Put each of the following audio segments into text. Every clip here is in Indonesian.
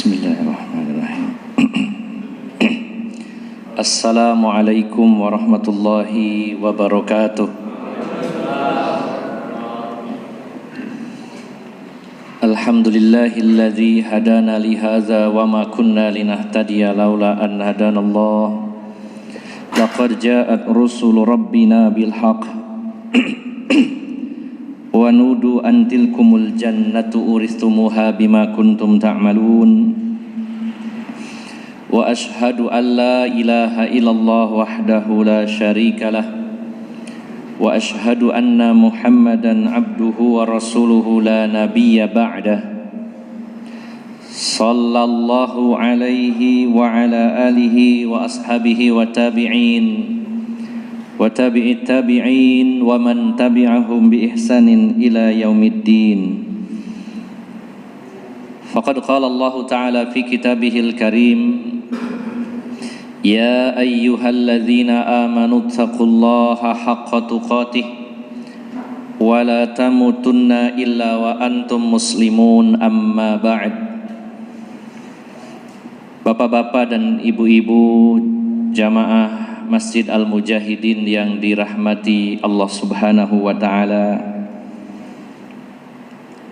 Bismillahirrahmanirrahim. Assalamualaikum warahmatullahi wabarakatuh. Alhamdulillahilladzi hadana li hadza wa ma kunna linahtadiya laula an hadanallah. Laqad ja'at rusulu rabbina bil haqq wa nudu an tilkumul jannatu uristumuha bima kuntum ta'malun. Wa ashhadu an la ilaha illallah wahdahu la syarika lah wa ashhadu anna Muhammadan abduhu wa rasuluhu la nabiyya ba'dah. Sallallahu alaihi wa ala alihi wa ashabihi wa tabi'in wa tabi'it tabi'in wa man tabi'ahum bi ihsanin ila yaumiddin. Faqad qala Allah Ta'ala fi kitabihil karim, ya ayyuhalladzina amanu taqullaha haqqa tuqatih wa la tamutunna illa wa antum muslimun, amma ba'd. Bapak-bapak dan ibu-ibu jamaah Masjid Al-Mujahidin yang dirahmati Allah Subhanahu wa Ta'ala,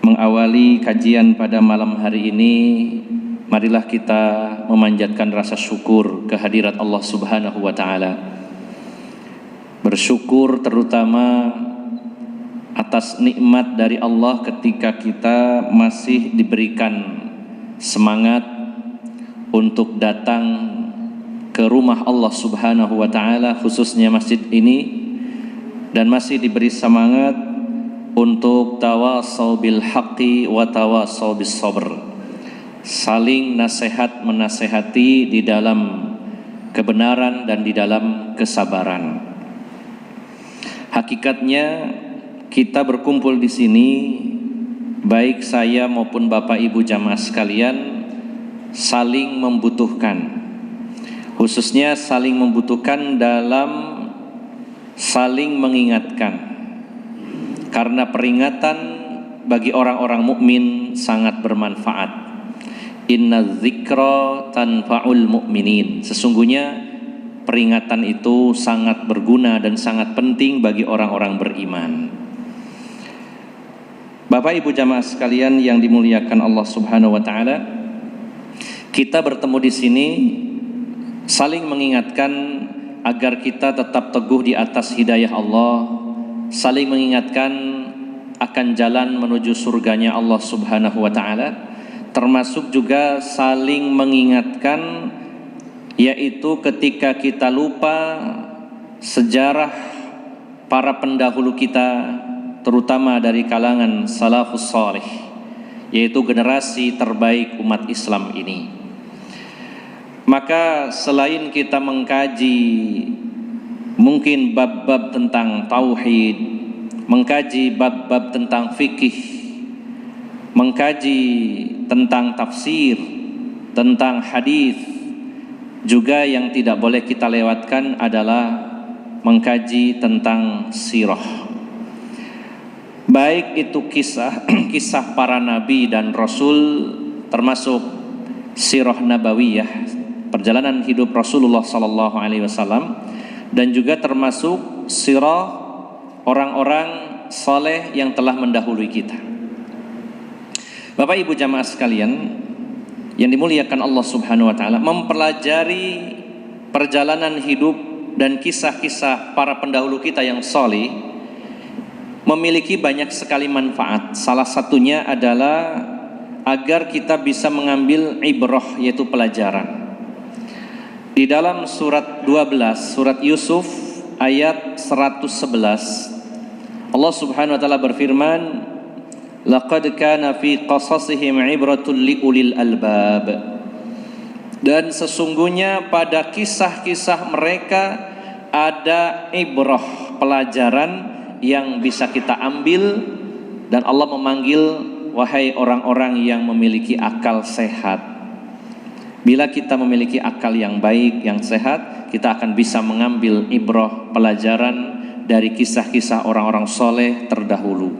mengawali kajian pada malam hari ini, marilah kita memanjatkan rasa syukur kehadirat Allah Subhanahu wa Ta'ala. Bersyukur terutama atas nikmat dari Allah ketika kita masih diberikan semangat untuk datang ke rumah Allah Subhanahu wa Ta'ala, khususnya masjid ini, dan masih diberi semangat untuk tawasau bil haqqi wa tawasau bis sabr, saling nasihat menasehati di dalam kebenaran dan di dalam kesabaran. Hakikatnya kita berkumpul di sini, baik saya maupun Bapak Ibu jamaah sekalian, saling membutuhkan. Khususnya saling membutuhkan dalam saling mengingatkan, karena peringatan bagi orang-orang mukmin sangat bermanfaat. Inna dzikra tanfa'ul mu'minin. Sesungguhnya peringatan itu sangat berguna dan sangat penting bagi orang-orang beriman. Bapak Ibu jamaah sekalian yang dimuliakan Allah Subhanahu wa Ta'ala, kita bertemu di sini saling mengingatkan agar kita tetap teguh di atas hidayah Allah, saling mengingatkan akan jalan menuju surganya Allah Subhanahu wa Ta'ala, termasuk juga saling mengingatkan yaitu ketika kita lupa sejarah para pendahulu kita, terutama dari kalangan salafus salih, yaitu generasi terbaik umat Islam ini. Maka selain kita mengkaji mungkin bab-bab tentang tauhid, mengkaji bab-bab tentang fikih, mengkaji tentang tafsir, tentang hadis, juga yang tidak boleh kita lewatkan adalah mengkaji tentang sirah. Baik itu kisah para nabi dan rasul, termasuk sirah nabawiyah, perjalanan hidup Rasulullah sallallahu alaihi wasallam, dan juga termasuk sirah orang-orang saleh yang telah mendahului kita. Bapak Ibu jamaah sekalian yang dimuliakan Allah Subhanahu wa Ta'ala, mempelajari perjalanan hidup dan kisah-kisah para pendahulu kita yang saleh memiliki banyak sekali manfaat. Salah satunya adalah agar kita bisa mengambil ibrah, yaitu pelajaran. Di dalam surat 12, surat Yusuf ayat 111, Allah Subhanahu wa Ta'ala berfirman, laqad kana fi qasasihim ibratun liulil albab. Dan sesungguhnya pada kisah-kisah mereka ada ibrah, pelajaran yang bisa kita ambil, dan Allah memanggil, wahai orang-orang yang memiliki akal sehat. Bila kita memiliki akal yang baik, yang sehat, kita akan bisa mengambil ibrah, pelajaran dari kisah-kisah orang-orang soleh terdahulu.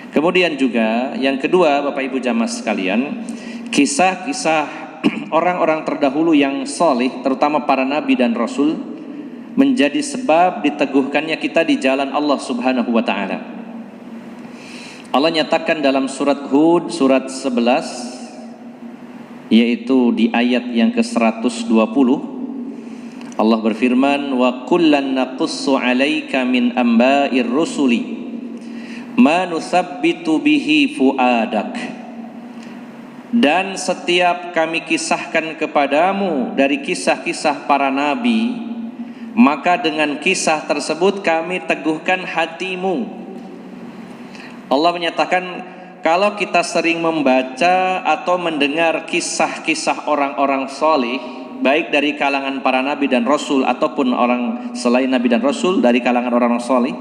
Kemudian juga yang kedua, Bapak Ibu jamaah sekalian, kisah-kisah orang-orang terdahulu yang soleh, terutama para nabi dan rasul, menjadi sebab diteguhkannya kita di jalan Allah Subhanahu wa ta'ala. Allah nyatakan dalam surat Hud surat 11, yaitu di ayat yang ke-120, Allah berfirman, wa kullan naqussu 'alaika min amba'ir rusuli ma nusabbitu bihi fuadak. Dan setiap kami kisahkan kepadamu dari kisah-kisah para nabi, maka dengan kisah tersebut kami teguhkan hatimu. Allah menyatakan, kalau kita sering membaca atau mendengar kisah-kisah orang-orang soleh, baik dari kalangan para nabi dan rasul ataupun orang selain nabi dan rasul dari kalangan orang-orang soleh,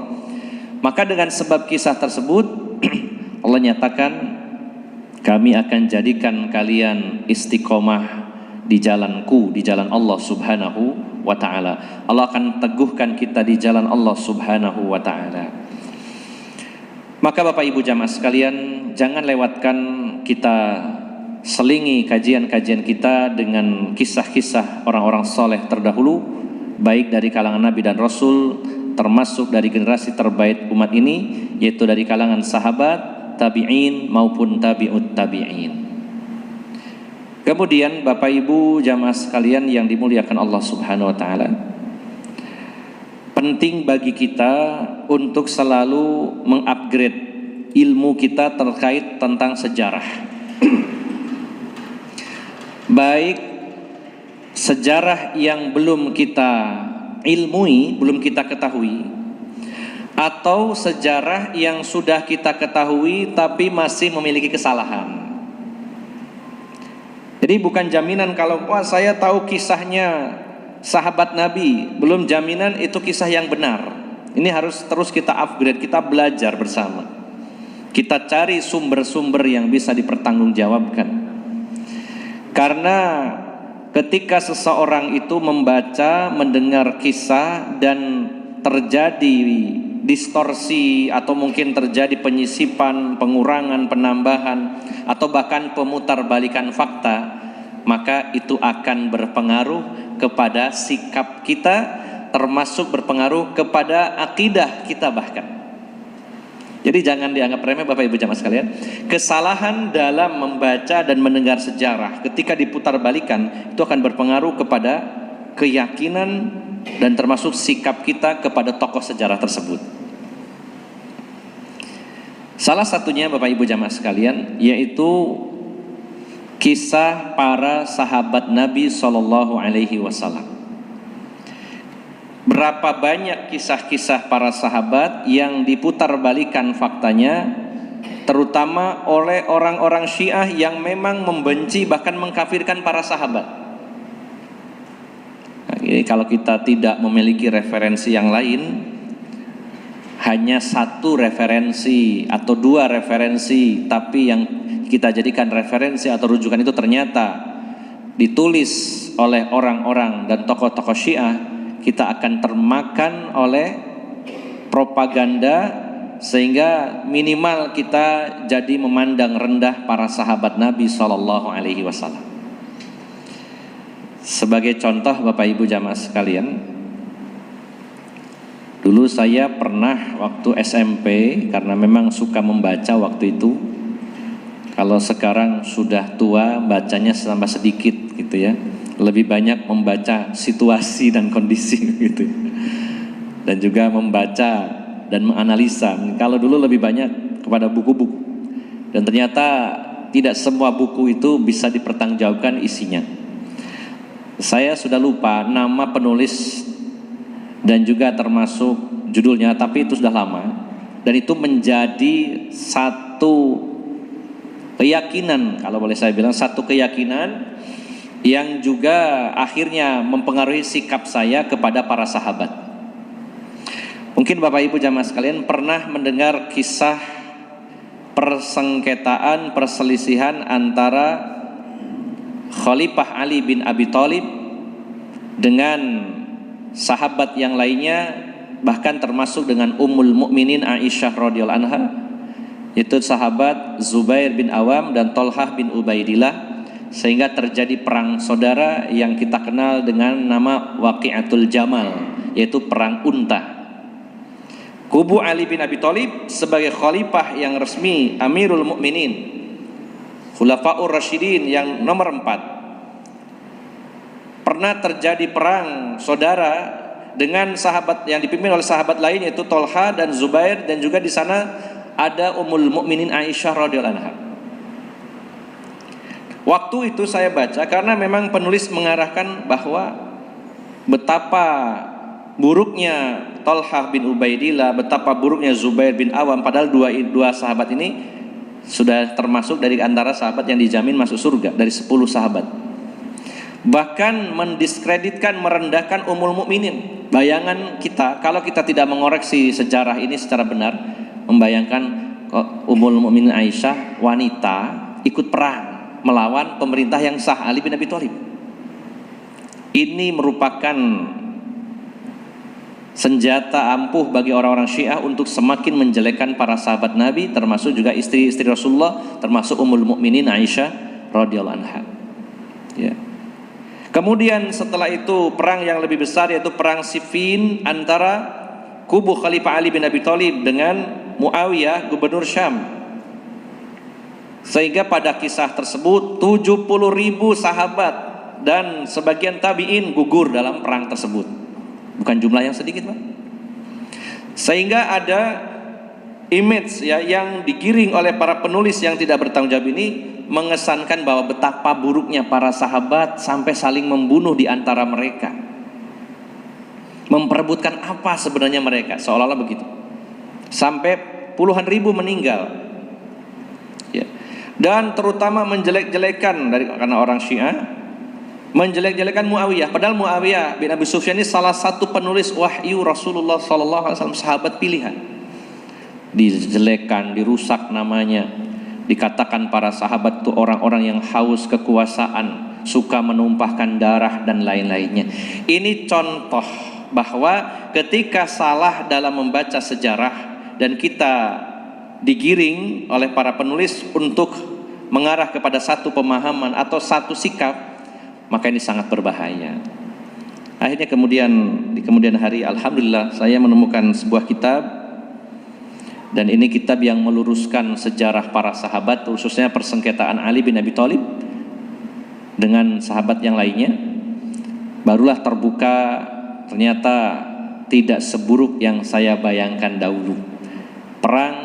maka dengan sebab kisah tersebut Allah nyatakan, kami akan jadikan kalian istiqomah di jalanku, di jalan Allah Subhanahu wa ta'ala. Allah akan teguhkan kita di jalan Allah Subhanahu wa ta'ala. Maka Bapak Ibu jamaah sekalian, jangan lewatkan kita selingi kajian-kajian kita dengan kisah-kisah orang-orang soleh terdahulu, baik dari kalangan nabi dan rasul, termasuk dari generasi terbaik umat ini, yaitu dari kalangan sahabat, tabi'in maupun tabi'ut tabi'in. Kemudian Bapak Ibu jamaah sekalian yang dimuliakan Allah Subhanahu wa ta'ala, penting bagi kita untuk selalu mengupgrade ilmu kita terkait tentang sejarah. Baik sejarah yang belum kita ilmui, belum kita ketahui, atau sejarah yang sudah kita ketahui tapi masih memiliki kesalahan. Jadi bukan jaminan kalau saya tahu kisahnya sahabat Nabi, belum jaminan itu kisah yang benar. Ini harus terus kita upgrade, kita belajar bersama. Kita cari sumber-sumber yang bisa dipertanggungjawabkan. Karena ketika seseorang itu membaca, mendengar kisah dan terjadi distorsi atau mungkin terjadi penyisipan, pengurangan, penambahan atau bahkan pemutarbalikan fakta, maka itu akan berpengaruh kepada sikap kita, termasuk berpengaruh kepada akidah kita bahkan. Jadi jangan dianggap remeh Bapak Ibu jamaah sekalian. Kesalahan dalam membaca dan mendengar sejarah ketika diputarbalikan itu akan berpengaruh kepada keyakinan dan termasuk sikap kita kepada tokoh sejarah tersebut. Salah satunya Bapak Ibu jamaah sekalian, yaitu kisah para sahabat Nabi SAW. Berapa banyak kisah-kisah para sahabat yang diputarbalikan faktanya, terutama oleh orang-orang Syiah yang memang membenci bahkan mengkafirkan para sahabat. Jadi kalau kita tidak memiliki referensi yang lain, hanya satu referensi atau dua referensi, tapi yang kita jadikan referensi atau rujukan itu ternyata ditulis oleh orang-orang dan tokoh-tokoh Syiah, kita akan termakan oleh propaganda sehingga minimal kita jadi memandang rendah para sahabat Nabi SAW. Sebagai contoh Bapak Ibu jamaah sekalian, dulu saya pernah waktu SMP, karena memang suka membaca waktu itu. Kalau sekarang sudah tua, bacanya tambah sedikit gitu ya. Lebih banyak membaca situasi dan kondisi gitu. Dan juga membaca dan menganalisa. Kalau dulu lebih banyak kepada buku-buku. Dan ternyata tidak semua buku itu bisa dipertanggungjawabkan isinya. Saya sudah lupa nama penulis dan juga termasuk judulnya, tapi itu sudah lama. Dan itu menjadi satu keyakinan, kalau boleh saya bilang satu keyakinan yang juga akhirnya mempengaruhi sikap saya kepada para sahabat. Mungkin Bapak Ibu jamaah sekalian pernah mendengar kisah persengketaan, perselisihan antara Khalifah Ali bin Abi Thalib dengan sahabat yang lainnya, bahkan termasuk dengan Ummul Mukminin Aisyah radhiyallahu anha, yaitu sahabat Zubair bin Awam dan Thalhah bin Ubaidillah, sehingga terjadi perang saudara yang kita kenal dengan nama Waqi'atul Jamal, yaitu perang unta. Kubu Ali bin Abi Thalib sebagai khalifah yang resmi, Amirul Mukminin, Khulafaur Rasyidin yang nomor 4, pernah terjadi perang saudara dengan sahabat yang dipimpin oleh sahabat lain, yaitu Tolha dan Zubair, dan juga di sana ada Ummul Mukminin Aisyah radhiyallahu anha. Waktu itu saya baca karena memang penulis mengarahkan bahwa betapa buruknya Tolha bin Ubaidillah, betapa buruknya Zubair bin Awam, padahal dua sahabat ini sudah termasuk dari antara sahabat yang dijamin masuk surga dari 10 sahabat. Bahkan mendiskreditkan, merendahkan Ummul Mukminin. Bayangan kita kalau kita tidak mengoreksi sejarah ini secara benar, membayangkan Ummul Mukminin Aisyah wanita ikut perang melawan pemerintah yang sah, Ali bin Abi Thalib. Ini merupakan senjata ampuh bagi orang-orang Syiah untuk semakin menjelekkan para sahabat Nabi, termasuk juga istri-istri Rasulullah, termasuk Ummul Mukminin Aisyah radhiyallahu anha. Ya. Kemudian setelah itu perang yang lebih besar, yaitu perang Siffin antara kubu Khalifah Ali bin Abi Thalib dengan Muawiyah gubernur Syam. Sehingga pada kisah tersebut 70.000 sahabat dan sebagian tabi'in gugur dalam perang tersebut. Bukan jumlah yang sedikit, Pak. Sehingga ada image ya yang digiring oleh para penulis yang tidak bertanggung jawab ini, mengesankan bahwa betapa buruknya para sahabat sampai saling membunuh di antara mereka. Memperebutkan apa sebenarnya mereka, seolah-olah begitu. Sampai puluhan ribu meninggal. Ya. Dan terutama menjelek-jelekan karena orang Syiah menjelek-jelekan Muawiyah. Padahal Muawiyah bin Abi Sufyan ini salah satu penulis wahyu Rasulullah SAW, sahabat pilihan. Dijelekan, dirusak namanya. Dikatakan para sahabat itu orang-orang yang haus kekuasaan, suka menumpahkan darah dan lain-lainnya. Ini contoh bahwa ketika salah dalam membaca sejarah dan kita digiring oleh para penulis untuk mengarah kepada satu pemahaman atau satu sikap, maka ini sangat berbahaya. Akhirnya di kemudian hari, alhamdulillah saya menemukan sebuah kitab, dan ini kitab yang meluruskan sejarah para sahabat, khususnya persengketaan Ali bin Abi Thalib dengan sahabat yang lainnya. Barulah terbuka ternyata tidak seburuk yang saya bayangkan dahulu. Perang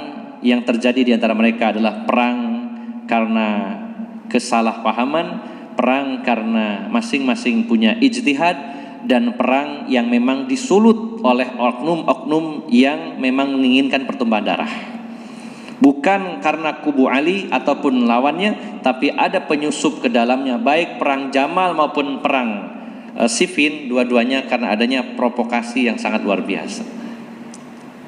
yang terjadi di antara mereka adalah perang karena kesalahpahaman, perang karena masing-masing punya ijtihad, dan perang yang memang disulut oleh oknum-oknum yang memang menginginkan pertumpahan darah. Bukan karena kubu Ali ataupun lawannya, tapi ada penyusup ke dalamnya, baik perang Jamal maupun perang Siffin, dua-duanya karena adanya provokasi yang sangat luar biasa.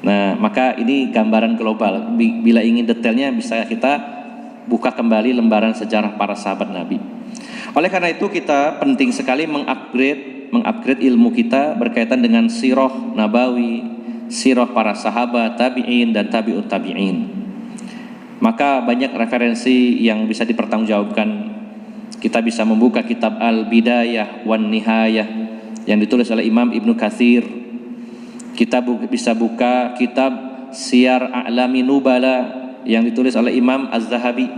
Nah, maka ini gambaran global. Bila ingin detailnya bisa kita buka kembali lembaran sejarah para sahabat Nabi. Oleh karena itu kita penting sekali mengupgrade ilmu kita berkaitan dengan sirah nabawi, sirah para sahabat, tabi'in dan tabi'ut tabi'in. Maka banyak referensi yang bisa dipertanggungjawabkan. Kita bisa membuka kitab Al-Bidayah wan Nihayah yang ditulis oleh Imam Ibnu Katsir. Kita bisa buka kitab Siyar A'lami Nubala yang ditulis oleh Imam Az-Zahabi.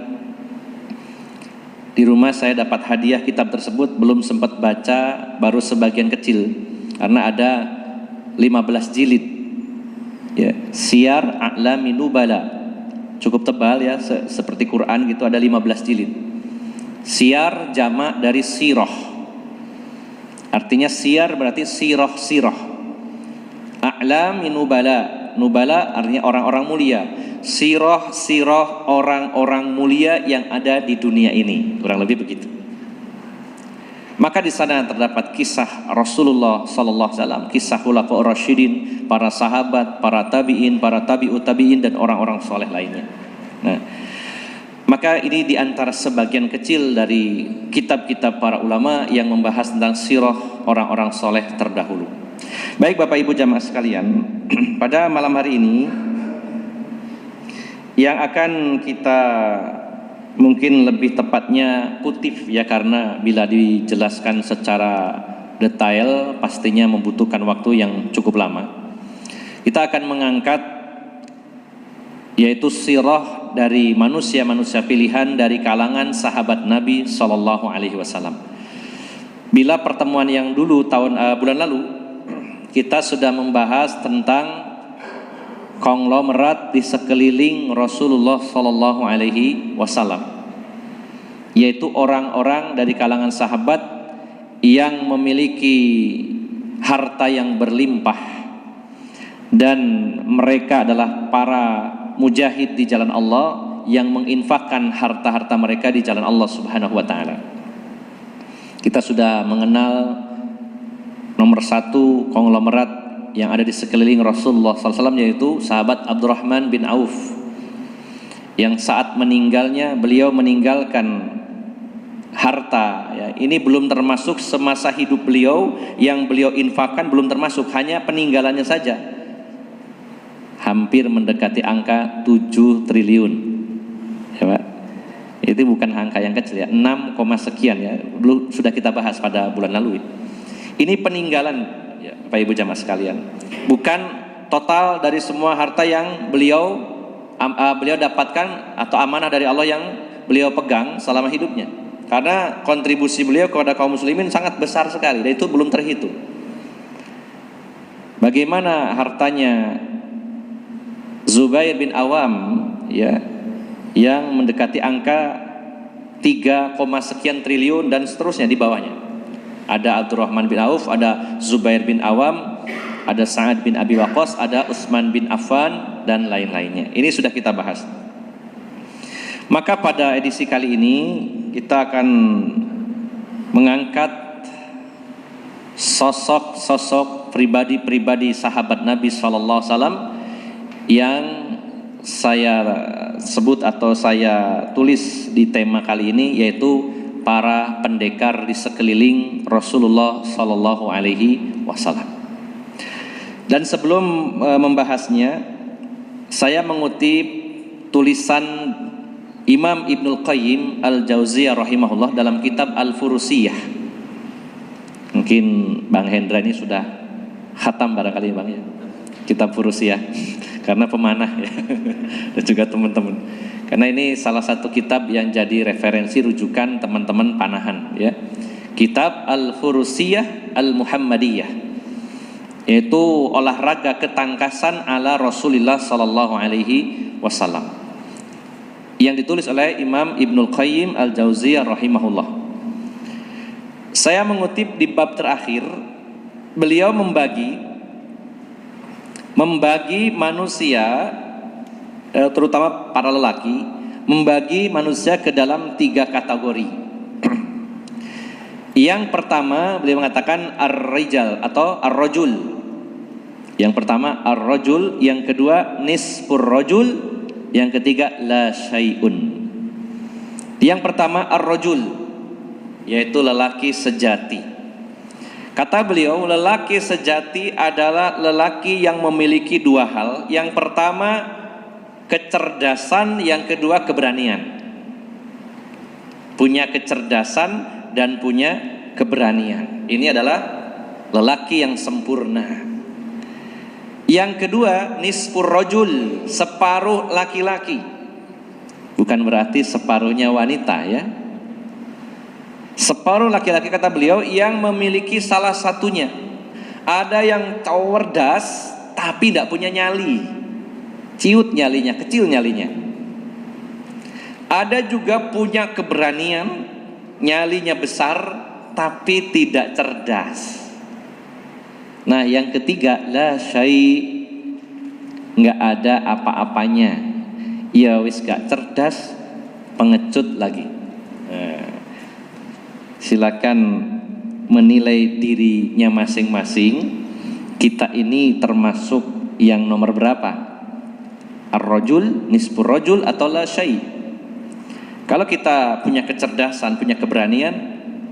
Di rumah saya dapat hadiah kitab tersebut, belum sempat baca, baru sebagian kecil karena ada 15 jilid. Ya, Siyar A'lami Nubala. Cukup tebal ya, seperti Quran gitu, ada 15 jilid. Siyar jamak dari sirah. Artinya siyar berarti sirah. A'lam nubala, nubala artinya orang-orang mulia. Sirah orang-orang mulia yang ada di dunia ini, kurang lebih begitu. Maka di sana terdapat kisah Rasulullah sallallahu alaihi wasallam, kisah Khulafaur Rasyidin, para sahabat, para tabi'in, para tabi'ut tabi'in dan orang-orang soleh lainnya. Nah, maka ini di antara sebagian kecil dari kitab-kitab para ulama yang membahas tentang sirah orang-orang soleh terdahulu. Baik Bapak Ibu jamaah sekalian, pada malam hari ini yang akan kita mungkin lebih tepatnya kutip ya, karena bila dijelaskan secara detail pastinya membutuhkan waktu yang cukup lama. Kita akan mengangkat yaitu sirah dari manusia-manusia pilihan dari kalangan sahabat Nabi Shallallahu Alaihi Wasallam. Bila pertemuan yang dulu bulan lalu kita sudah membahas tentang konglomerat di sekeliling Rasulullah Shallallahu Alaihi Wasallam, yaitu orang-orang dari kalangan sahabat yang memiliki harta yang berlimpah dan mereka adalah para mujahid di jalan Allah yang menginfakkan harta-harta mereka di jalan Allah Subhanahu wa taala. Kita sudah mengenal nomor satu konglomerat yang ada di sekeliling Rasulullah SAW, yaitu sahabat Abdurrahman bin Auf, yang saat meninggalnya beliau meninggalkan harta ya. Ini belum termasuk semasa hidup beliau yang beliau infakkan, belum termasuk, hanya peninggalannya saja hampir mendekati angka 7 triliun ya Pak. Itu bukan angka yang kecil ya, 6, sekian ya, dulu sudah kita bahas pada bulan lalu. Ini peninggalan ya, Bapak Ibu jamaah sekalian, bukan total dari semua harta yang beliau dapatkan atau amanah dari Allah yang beliau pegang selama hidupnya, karena kontribusi beliau kepada kaum muslimin sangat besar sekali dan itu belum terhitung. Bagaimana hartanya Zubair bin Awam ya, yang mendekati angka 3, sekian triliun dan seterusnya di bawahnya. Ada Abdurrahman bin Auf, ada Zubair bin Awam, ada Sa'ad bin Abi Waqqas, ada Utsman bin Affan dan lain-lainnya. Ini sudah kita bahas. Maka pada edisi kali ini kita akan mengangkat sosok-sosok pribadi-pribadi sahabat Nabi sallallahu alaihi wasallam yang saya sebut atau saya tulis di tema kali ini, yaitu para pendekar di sekeliling Rasulullah Sallallahu Alaihi Wasallam. Dan sebelum membahasnya, saya mengutip tulisan Imam Ibnul Qayyim Al-Jauziyah rahimahullah dalam kitab Al-Furusiyah. Mungkin Bang Hendra ini sudah khatam barangkali Bang ya, kitab Furusiyah, karena pemanah ya, dan juga teman-teman. Karena ini salah satu kitab yang jadi referensi rujukan teman-teman panahan ya. Kitab Al-Furusiyah Al-Muhammadiyah, yaitu olahraga ketangkasan ala Rasulullah sallallahu alaihi wasallam, yang ditulis oleh Imam Ibnul Qayyim Al-Jauziyah rahimahullah. Saya mengutip di bab terakhir, beliau membagi manusia, terutama para lelaki, membagi manusia ke dalam 3 kategori. Yang pertama beliau mengatakan ar-rijal atau ar-rajul. Yang pertama ar-rajul, yang kedua nisfur rajul, yang ketiga la syai'un. Yang pertama ar-rajul, yaitu lelaki sejati. Kata beliau, lelaki sejati adalah lelaki yang memiliki 2 hal. Yang pertama kecerdasan, yang kedua keberanian. Punya kecerdasan dan punya keberanian. Ini adalah lelaki yang sempurna. Yang kedua nisfur rajul, separuh laki-laki. Bukan berarti separuhnya wanita ya. Separuh laki-laki kata beliau yang memiliki salah satunya. Ada yang cerdas tapi tidak punya nyali, ciut nyalinya, kecil nyalinya. Ada juga punya keberanian, nyalinya besar tapi tidak cerdas. Nah yang ketiga la syai', nggak ada apa-apanya. Ya wis gak cerdas, pengecut lagi. Silakan menilai dirinya masing-masing. Kita ini termasuk yang nomor berapa? Ar-rajul, nisfur rajul, atau la syai'? Kalau kita punya kecerdasan, punya keberanian,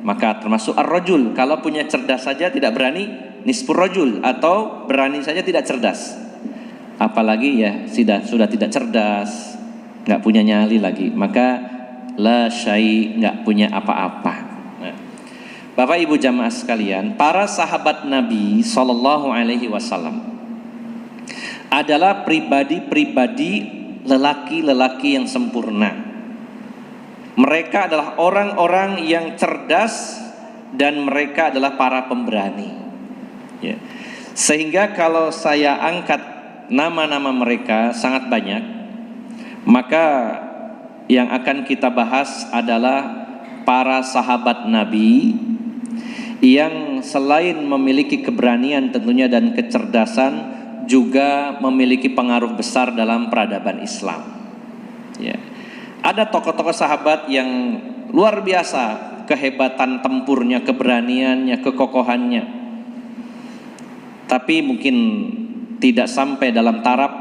maka termasuk ar-rajul. Kalau punya cerdas saja tidak berani, nisfur rajul, atau berani saja tidak cerdas. Apalagi ya sudah tidak cerdas, nggak punya nyali lagi, maka la syai', nggak punya apa-apa. Nah, Bapak Ibu jamaah sekalian, para sahabat Nabi Shallallahu Alaihi Wasallam adalah pribadi-pribadi lelaki-lelaki yang sempurna. Mereka adalah orang-orang yang cerdas dan mereka adalah para pemberani. Ya. Sehingga kalau saya angkat nama-nama mereka sangat banyak, maka yang akan kita bahas adalah para sahabat Nabi yang selain memiliki keberanian tentunya dan kecerdasan, juga memiliki pengaruh besar dalam peradaban Islam. Ya. Ada tokoh-tokoh sahabat yang luar biasa kehebatan tempurnya, keberaniannya, kekokohannya, tapi mungkin tidak sampai dalam taraf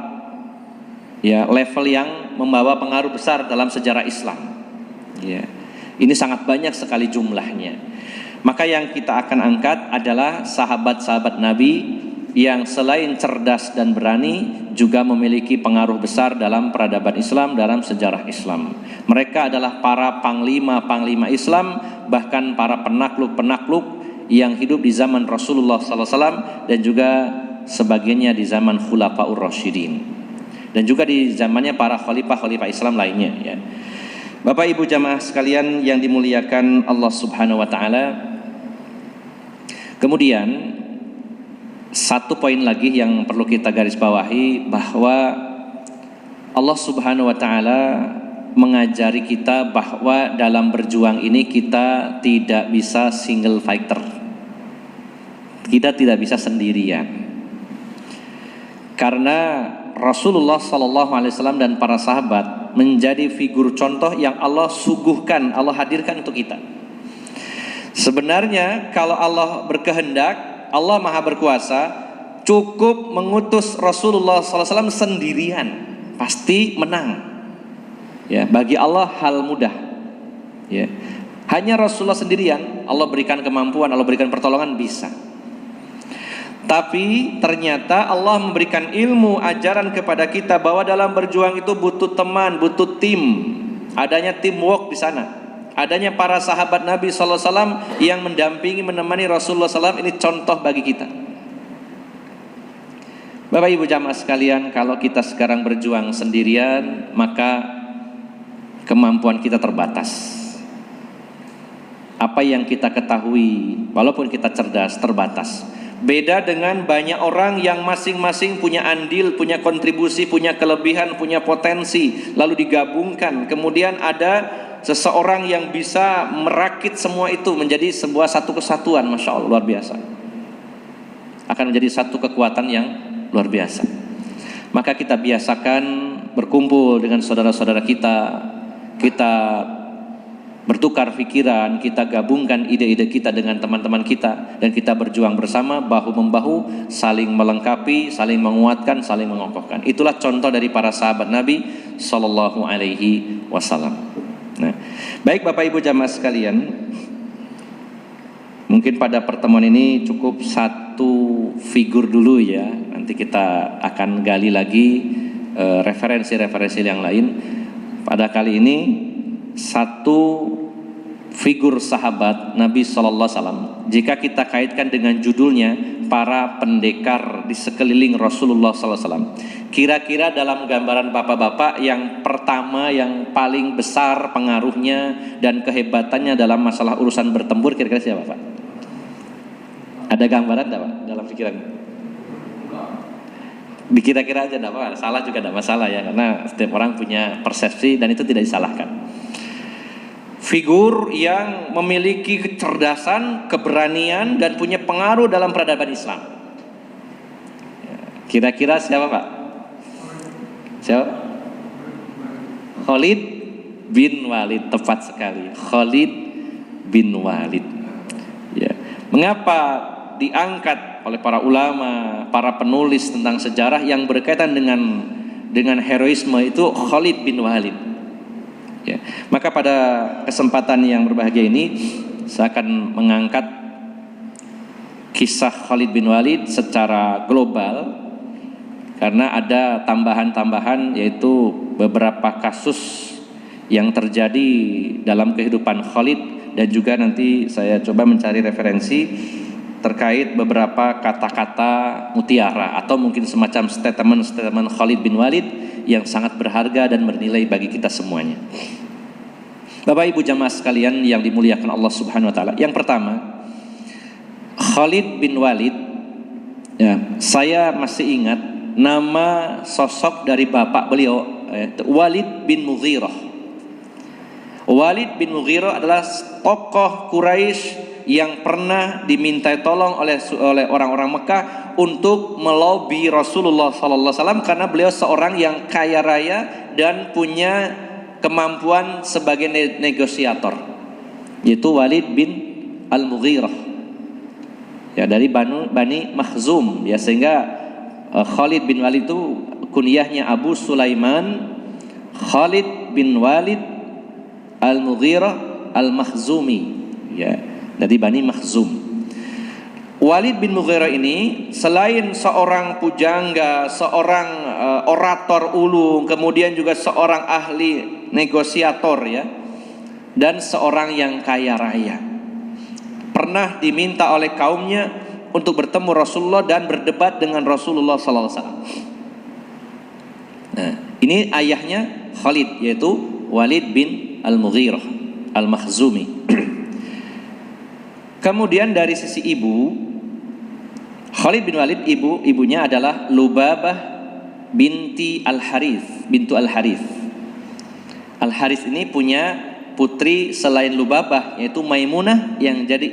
ya level yang membawa pengaruh besar dalam sejarah Islam. Ya. Ini sangat banyak sekali jumlahnya. Maka yang kita akan angkat adalah sahabat-sahabat Nabi yang selain cerdas dan berani juga memiliki pengaruh besar dalam peradaban Islam, dalam sejarah Islam. Mereka adalah para panglima-panglima Islam, bahkan para penakluk-penakluk yang hidup di zaman Rasulullah SAW dan juga sebagiannya di zaman Khulafaur Rasyidin dan juga di zamannya para khalifah-khalifah Islam lainnya. Ya. Bapak Ibu jamaah sekalian yang dimuliakan Allah Subhanahu Wa Taala. Kemudian satu poin lagi yang perlu kita garis bawahi, bahwa Allah Subhanahu wa taala mengajari kita bahwa dalam berjuang ini kita tidak bisa single fighter. Kita tidak bisa sendirian. Karena Rasulullah SAW dan para sahabat menjadi figur contoh yang Allah suguhkan, Allah hadirkan untuk kita. Sebenarnya kalau Allah berkehendak, Allah Maha Berkuasa, cukup mengutus Rasulullah SAW sendirian, pasti menang. Ya, bagi Allah hal mudah. Ya, hanya Rasulullah sendirian, Allah berikan kemampuan, Allah berikan pertolongan, bisa. Tapi ternyata Allah memberikan ilmu ajaran kepada kita bahwa dalam berjuang itu butuh teman, butuh tim. Adanya teamwork di sana. Adanya para sahabat Nabi SAW yang mendampingi, menemani Rasulullah SAW, ini contoh bagi kita. Bapak Ibu jamaah sekalian, kalau kita sekarang berjuang sendirian, maka kemampuan kita terbatas. Apa yang kita ketahui, walaupun kita cerdas, terbatas. Beda dengan banyak orang yang masing-masing punya andil, punya kontribusi, punya kelebihan, punya potensi, lalu digabungkan. Kemudian ada seseorang yang bisa merakit semua itu menjadi sebuah satu kesatuan, Masya Allah, luar biasa. Akan menjadi satu kekuatan yang luar biasa. Maka kita biasakan berkumpul dengan saudara-saudara kita, kita bertukar pikiran, kita gabungkan ide-ide kita dengan teman-teman kita, dan kita berjuang bersama, bahu-membahu, saling melengkapi, saling menguatkan, saling mengokohkan. Itulah contoh dari para sahabat Nabi Sallallahu Alaihi Wasallam. Nah, baik Bapak Ibu jamaah sekalian, mungkin pada pertemuan ini cukup satu figur dulu ya. Nanti kita akan gali lagi referensi-referensi yang lain. Pada kali ini satu figur sahabat Nabi Sallallahu Alaihi Wasallam. Jika kita kaitkan dengan judulnya, para pendekar di sekeliling Rasulullah Sallallahu Alaihi Wasallam. Kira-kira dalam gambaran bapak-bapak, yang pertama yang paling besar pengaruhnya dan kehebatannya dalam masalah urusan bertempur, kira-kira siapa Pak? Ada gambaran tidak Pak dalam pikiran? Dikira-kira aja tidak apa, salah juga tidak masalah ya, karena setiap orang punya persepsi dan itu tidak disalahkan. Figur yang memiliki kecerdasan, keberanian dan punya pengaruh dalam peradaban Islam. Kira-kira siapa Pak? Siapa? Khalid bin Walid, tepat sekali. Khalid bin Walid. Ya. Mengapa diangkat oleh para ulama, para penulis tentang sejarah yang berkaitan dengan heroisme itu Khalid bin Walid? Ya. Maka pada kesempatan yang berbahagia ini saya akan mengangkat kisah Khalid bin Walid secara global, karena ada tambahan-tambahan, yaitu beberapa kasus yang terjadi dalam kehidupan Khalid, dan juga nanti saya coba mencari referensi terkait beberapa kata-kata mutiara atau mungkin semacam statement Khalid bin Walid yang sangat berharga dan bernilai bagi kita semuanya. Bapak Ibu jamaah sekalian yang dimuliakan Allah Subhanahu wa taala. Yang pertama, Khalid bin Walid, ya, saya masih ingat nama sosok dari bapak beliau, Walid bin Mughirah. Walid bin Mughirah adalah tokoh Quraisy yang pernah dimintai tolong oleh orang-orang Mekah untuk melobi Rasulullah SAW karena beliau seorang yang kaya raya dan punya kemampuan sebagai negosiator, yaitu Walid bin Al-Mughirah, ya, dari Bani Makhzum, ya, sehingga Khalid bin Walid itu kunyahnya Abu Sulaiman Khalid bin Walid Al-Mughirah Al-Makhzumi, ya, dari Bani Makhzum. Walid bin Mughirah ini selain seorang pujangga, seorang orator ulung, kemudian juga seorang ahli negosiator, ya, dan seorang yang kaya raya. Pernah diminta oleh kaumnya untuk bertemu Rasulullah dan berdebat dengan Rasulullah SAW. Nah, ini ayahnya Khalid, yaitu Walid bin Al-Mughirah Al-Makhzumi. Kemudian dari sisi ibu, Khalid bin Walid, ibunya adalah Lubabah binti Al-Harith, bintu Al-Harith. Al-Harith ini punya putri selain Lubabah, yaitu Maimunah, yang jadi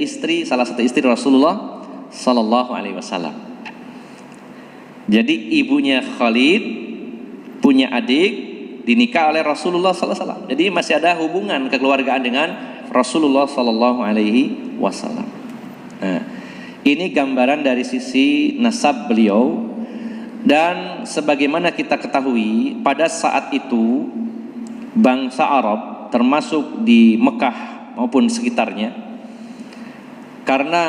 salah satu istri Rasulullah Sallallahu Alaihi Wasallam. Jadi ibunya Khalid punya adik, dinikah oleh Rasulullah Sallallahu Alaihi Wasallam. Jadi masih ada hubungan kekeluargaan dengan Rasulullah Sallallahu Alaihi Wasallam. Nah, ini gambaran dari sisi nasab beliau. Dan sebagaimana kita ketahui, pada saat itu bangsa Arab termasuk di Mekah maupun sekitarnya, karena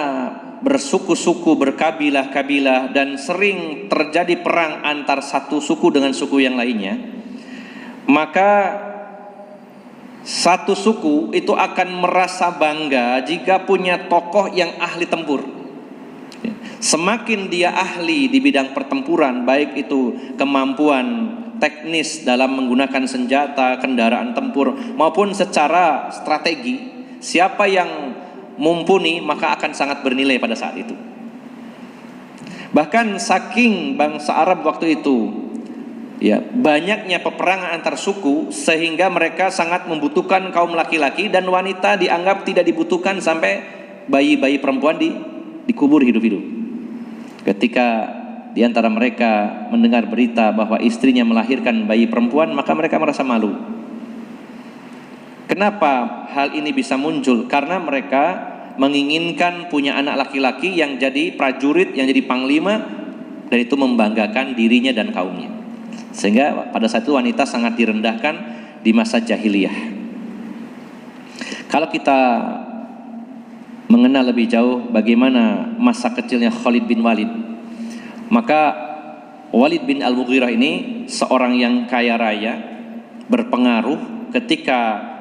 bersuku-suku, berkabilah-kabilah, dan sering terjadi perang antar satu suku dengan suku yang lainnya, maka satu suku itu akan merasa bangga jika punya tokoh yang ahli tempur. Semakin dia ahli di bidang pertempuran, baik itu kemampuan teknis dalam menggunakan senjata, kendaraan tempur, maupun secara strategi, siapa yang mumpuni maka akan sangat bernilai pada saat itu. Bahkan saking bangsa Arab waktu itu, ya, banyaknya peperangan antar suku, sehingga mereka sangat membutuhkan kaum laki-laki, dan wanita dianggap tidak dibutuhkan, sampai bayi-bayi perempuan dikubur hidup-hidup. Ketika di antara mereka mendengar berita bahwa istrinya melahirkan bayi perempuan, maka mereka merasa malu. Kenapa hal ini bisa muncul? Karena mereka menginginkan punya anak laki-laki yang jadi prajurit, yang jadi panglima, dan itu membanggakan dirinya dan kaumnya. Sehingga pada saat itu wanita sangat direndahkan di masa jahiliyah. Kalau kita mengenal lebih jauh bagaimana masa kecilnya Khalid bin Walid, maka Walid bin Al-Mughirah ini seorang yang kaya raya, berpengaruh. Ketika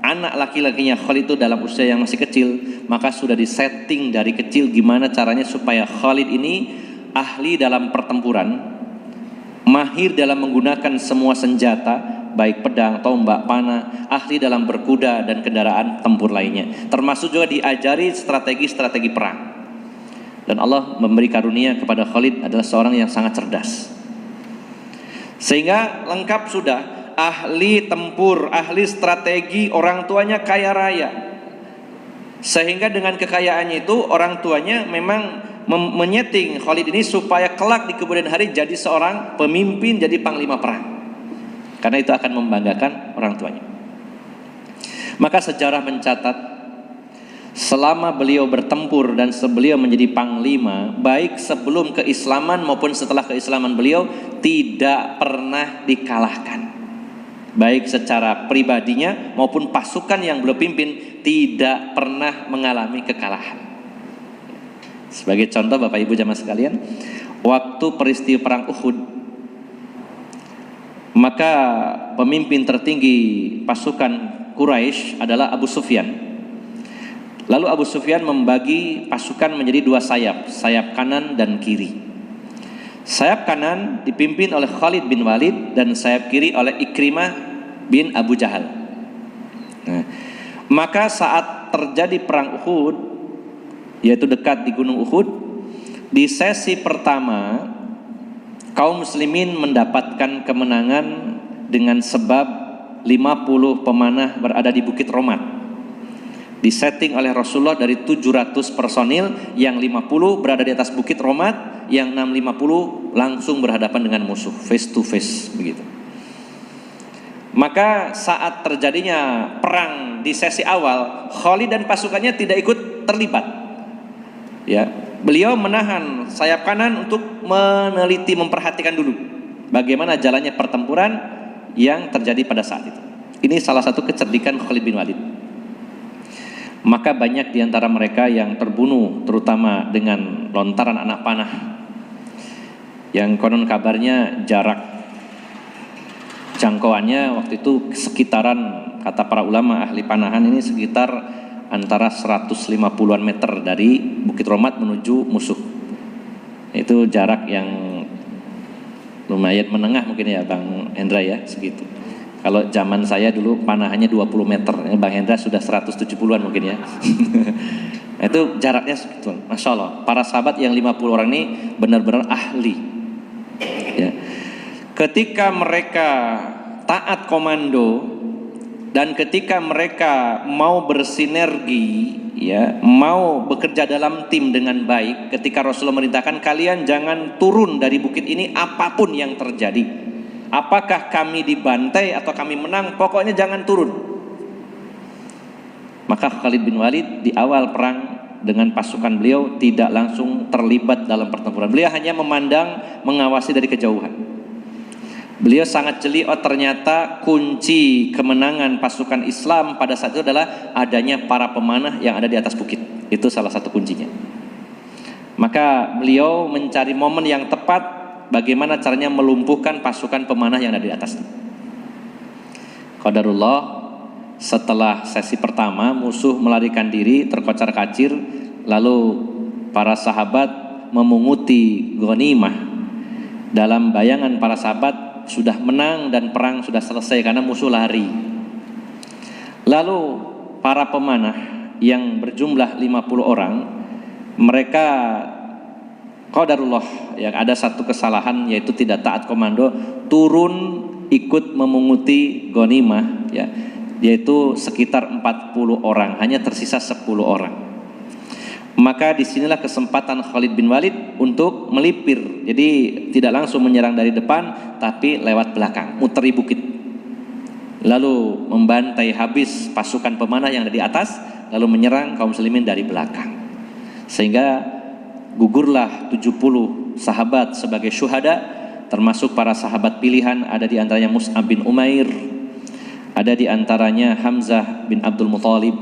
anak laki-lakinya Khalid itu dalam usia yang masih kecil, maka sudah disetting dari kecil gimana caranya supaya Khalid ini ahli dalam pertempuran, mahir dalam menggunakan semua senjata, baik pedang, tombak, panah, ahli dalam berkuda dan kendaraan tempur lainnya. Termasuk juga diajari strategi-strategi perang. Dan Allah memberi karunia kepada Khalid adalah seorang yang sangat cerdas. Sehingga lengkap sudah, ahli tempur, ahli strategi, orang tuanya kaya raya. Sehingga dengan kekayaannya itu orang tuanya memang menyeting Khalid ini supaya kelak di kemudian hari jadi seorang pemimpin, jadi panglima perang. Karena itu akan membanggakan orang tuanya. Maka sejarah mencatat, selama beliau bertempur dan sebeliau menjadi panglima, baik sebelum keislaman maupun setelah keislaman beliau, tidak pernah dikalahkan. Baik secara pribadinya maupun pasukan yang beliau pimpin, tidak pernah mengalami kekalahan. Sebagai contoh Bapak Ibu jamaah sekalian, waktu peristiwa perang Uhud, Maka pemimpin tertinggi pasukan Quraisy adalah Abu Sufyan. Lalu Abu Sufyan membagi pasukan menjadi dua sayap, sayap kanan dan kiri. Sayap kanan dipimpin oleh Khalid bin Walid dan sayap kiri oleh Ikrimah bin Abu Jahal. Nah, maka saat terjadi perang Uhud, yaitu dekat di Gunung Uhud, di sesi pertama kaum muslimin mendapatkan kemenangan dengan sebab 50 pemanah berada di Bukit Romat. Disetting oleh Rasulullah dari 700 personil, yang 50 berada di atas Bukit Romat, yang 650 langsung berhadapan dengan musuh, face to face begitu. Maka saat terjadinya perang di sesi awal, Khalid dan pasukannya tidak ikut terlibat. Ya, beliau menahan sayap kanan untuk meneliti, memperhatikan dulu bagaimana jalannya pertempuran yang terjadi pada saat itu. Ini salah satu kecerdikan Khalid bin Walid. Maka banyak di antara mereka yang terbunuh, terutama dengan lontaran anak panah, yang konon kabarnya jarak jangkauannya waktu itu sekitaran, kata para ulama ahli panahan ini, sekitar antara 150-an meter dari Bukit Romat menuju musuh. Itu jarak yang lumayan menengah mungkin ya Bang Hendra ya, segitu. Kalau zaman saya dulu panahannya 20 meter, Bang Hendra sudah 170-an mungkin ya. Itu jaraknya segitu. Masya Allah, para sahabat yang 50 orang ini benar-benar ahli ya. Ketika mereka taat komando dan ketika mereka mau bersinergi ya, mau bekerja dalam tim dengan baik, ketika Rasulullah merintahkan kalian jangan turun dari bukit ini apapun yang terjadi, apakah kami dibantai atau kami menang, pokoknya jangan turun. Maka Khalid bin Walid di awal perang dengan pasukan beliau tidak langsung terlibat dalam pertempuran. Beliau hanya memandang, mengawasi dari kejauhan. Beliau sangat jeli, oh ternyata kunci kemenangan pasukan Islam pada saat itu adalah adanya para pemanah yang ada di atas bukit. Itu salah satu kuncinya. Maka beliau mencari momen yang tepat bagaimana caranya melumpuhkan pasukan pemanah yang ada di atas. Qadarullah, setelah sesi pertama musuh melarikan diri, terkocar-kacir, lalu para sahabat memunguti ghanimah. Dalam bayangan para sahabat sudah menang dan perang sudah selesai karena musuh lari. Lalu para pemanah yang berjumlah 50 orang, mereka qadarullah yang ada satu kesalahan, yaitu tidak taat komando, turun ikut memunguti ghanimah ya, yaitu sekitar 40 orang, hanya tersisa 10 orang. Maka disinilah kesempatan Khalid bin Walid untuk melipir. Jadi tidak langsung menyerang dari depan, tapi lewat belakang, muteri bukit, lalu membantai habis pasukan pemanah yang ada di atas, lalu menyerang kaum muslimin dari belakang. Sehingga gugurlah 70 sahabat sebagai syuhada, termasuk para sahabat pilihan. Ada di antaranya Mus'ab bin Umair, ada di antaranya Hamzah bin Abdul Muthalib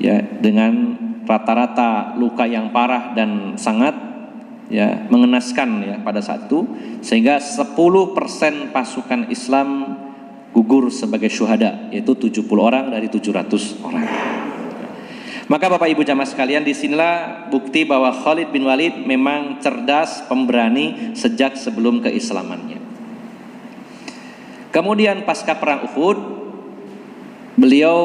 ya, dengan rata-rata luka yang parah dan sangat ya mengenaskan ya pada saat itu, sehingga 10% pasukan Islam gugur sebagai syuhada, yaitu 70 orang dari 700 orang. Maka Bapak Ibu jamaah sekalian, disinilah bukti bahwa Khalid bin Walid memang cerdas, pemberani sejak sebelum keislamannya. Kemudian pasca perang Uhud, beliau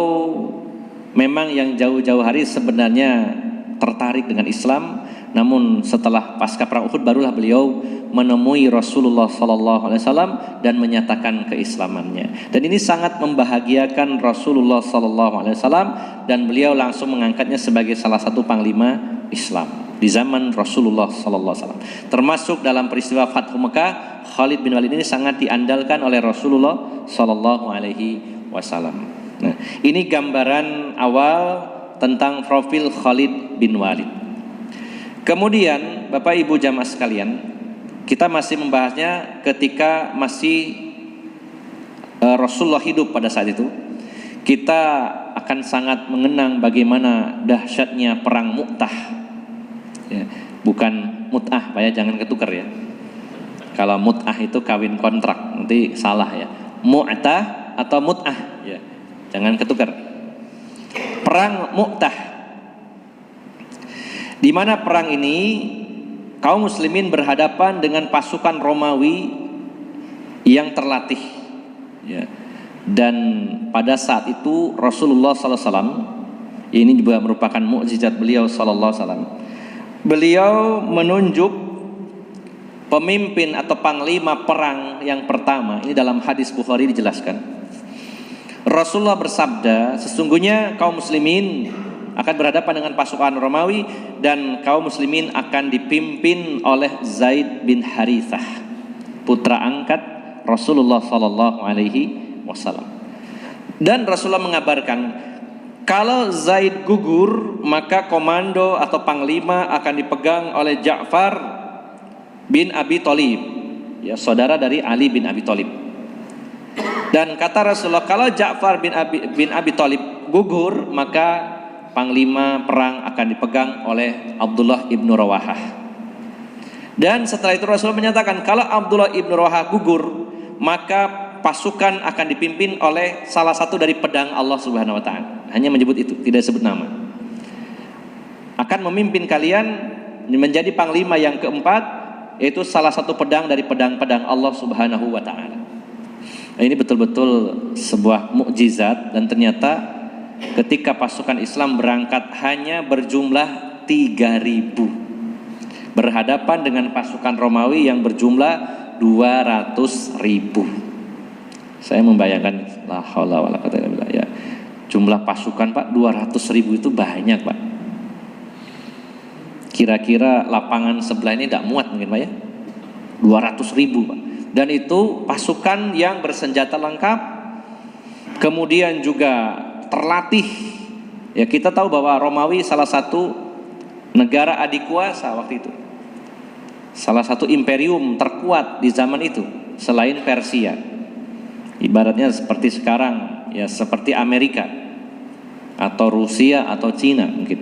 memang yang jauh-jauh hari sebenarnya tertarik dengan Islam, namun setelah pasca perang Uhud barulah beliau menemui Rasulullah SAW dan menyatakan keislamannya. Dan ini sangat membahagiakan Rasulullah SAW, dan beliau langsung mengangkatnya sebagai salah satu panglima Islam di zaman Rasulullah SAW. Termasuk dalam peristiwa Fathu Mekah, Khalid bin Walid ini sangat diandalkan oleh Rasulullah SAW. Nah, ini gambaran awal tentang profil Khalid bin Walid. Kemudian Bapak Ibu jamaah sekalian, kita masih membahasnya ketika masih Rasulullah hidup pada saat itu. Kita akan sangat mengenang bagaimana dahsyatnya perang Mu'tah ya, bukan Mut'ah Pak ya, jangan ketukar ya. Kalau mut'ah itu kawin kontrak, nanti salah ya. Mu'tah atau mut'ah ya. Jangan ketukar. Perang Mu'tah. Di mana perang ini kaum muslimin berhadapan dengan pasukan Romawi yang terlatih ya. Dan pada saat itu Rasulullah SAW, ini juga merupakan mukjizat beliau SAW. Beliau menunjuk pemimpin atau panglima perang yang pertama. Ini dalam hadis Bukhari dijelaskan. Rasulullah bersabda, sesungguhnya kaum muslimin akan berhadapan dengan pasukan Romawi dan kaum muslimin akan dipimpin oleh Zaid bin Harithah, putra angkat Rasulullah sallallahu alaihi wasallam. Dan Rasulullah mengabarkan, kalau Zaid gugur, maka komando atau panglima akan dipegang oleh Ja'far bin Abi Thalib, ya, saudara dari Ali bin Abi Thalib. Dan kata Rasulullah, kalau Ja'far bin Abi Thalib gugur, maka panglima perang akan dipegang oleh Abdullah ibnu Rawahah. Dan setelah itu Rasulullah menyatakan, kalau Abdullah ibnu Rawahah gugur, maka pasukan akan dipimpin oleh salah satu dari pedang Allah Subhanahu wa taala. Hanya menyebut itu, tidak sebut nama. Akan memimpin kalian menjadi panglima yang keempat, yaitu salah satu pedang dari pedang-pedang Allah Subhanahu wa taala. Nah, ini betul-betul sebuah mukjizat, dan ternyata ketika pasukan Islam berangkat hanya berjumlah 3.000 berhadapan dengan pasukan Romawi yang berjumlah 200.000. Saya membayangkan, la haula wala quwwata illa billah, ya. Jumlah pasukan Pak 200.000 itu banyak Pak. Kira-kira lapangan sebelah ini tidak muat mungkin Pak ya, 200.000 Pak. Dan itu pasukan yang bersenjata lengkap, kemudian juga terlatih. Ya, kita tahu bahwa Romawi salah satu negara adikuasa waktu itu, salah satu imperium terkuat di zaman itu selain Persia. Ibaratnya seperti sekarang, ya seperti Amerika atau Rusia atau Cina mungkin.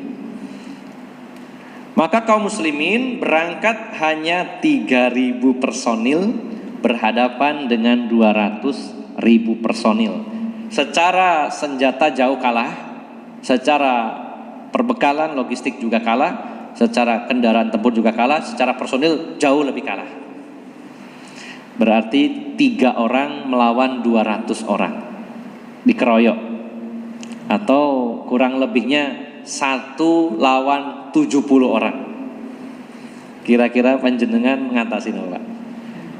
Maka kaum muslimin berangkat hanya 3.000 personil berhadapan dengan 200.000 personil. Secara senjata jauh kalah, secara perbekalan logistik juga kalah, secara kendaraan tempur juga kalah, secara personil jauh lebih kalah. Berarti 3 orang melawan 200 orang dikeroyok, atau kurang lebihnya 1 lawan 70 orang. Kira-kira panjenengan ngatasin apa Pak?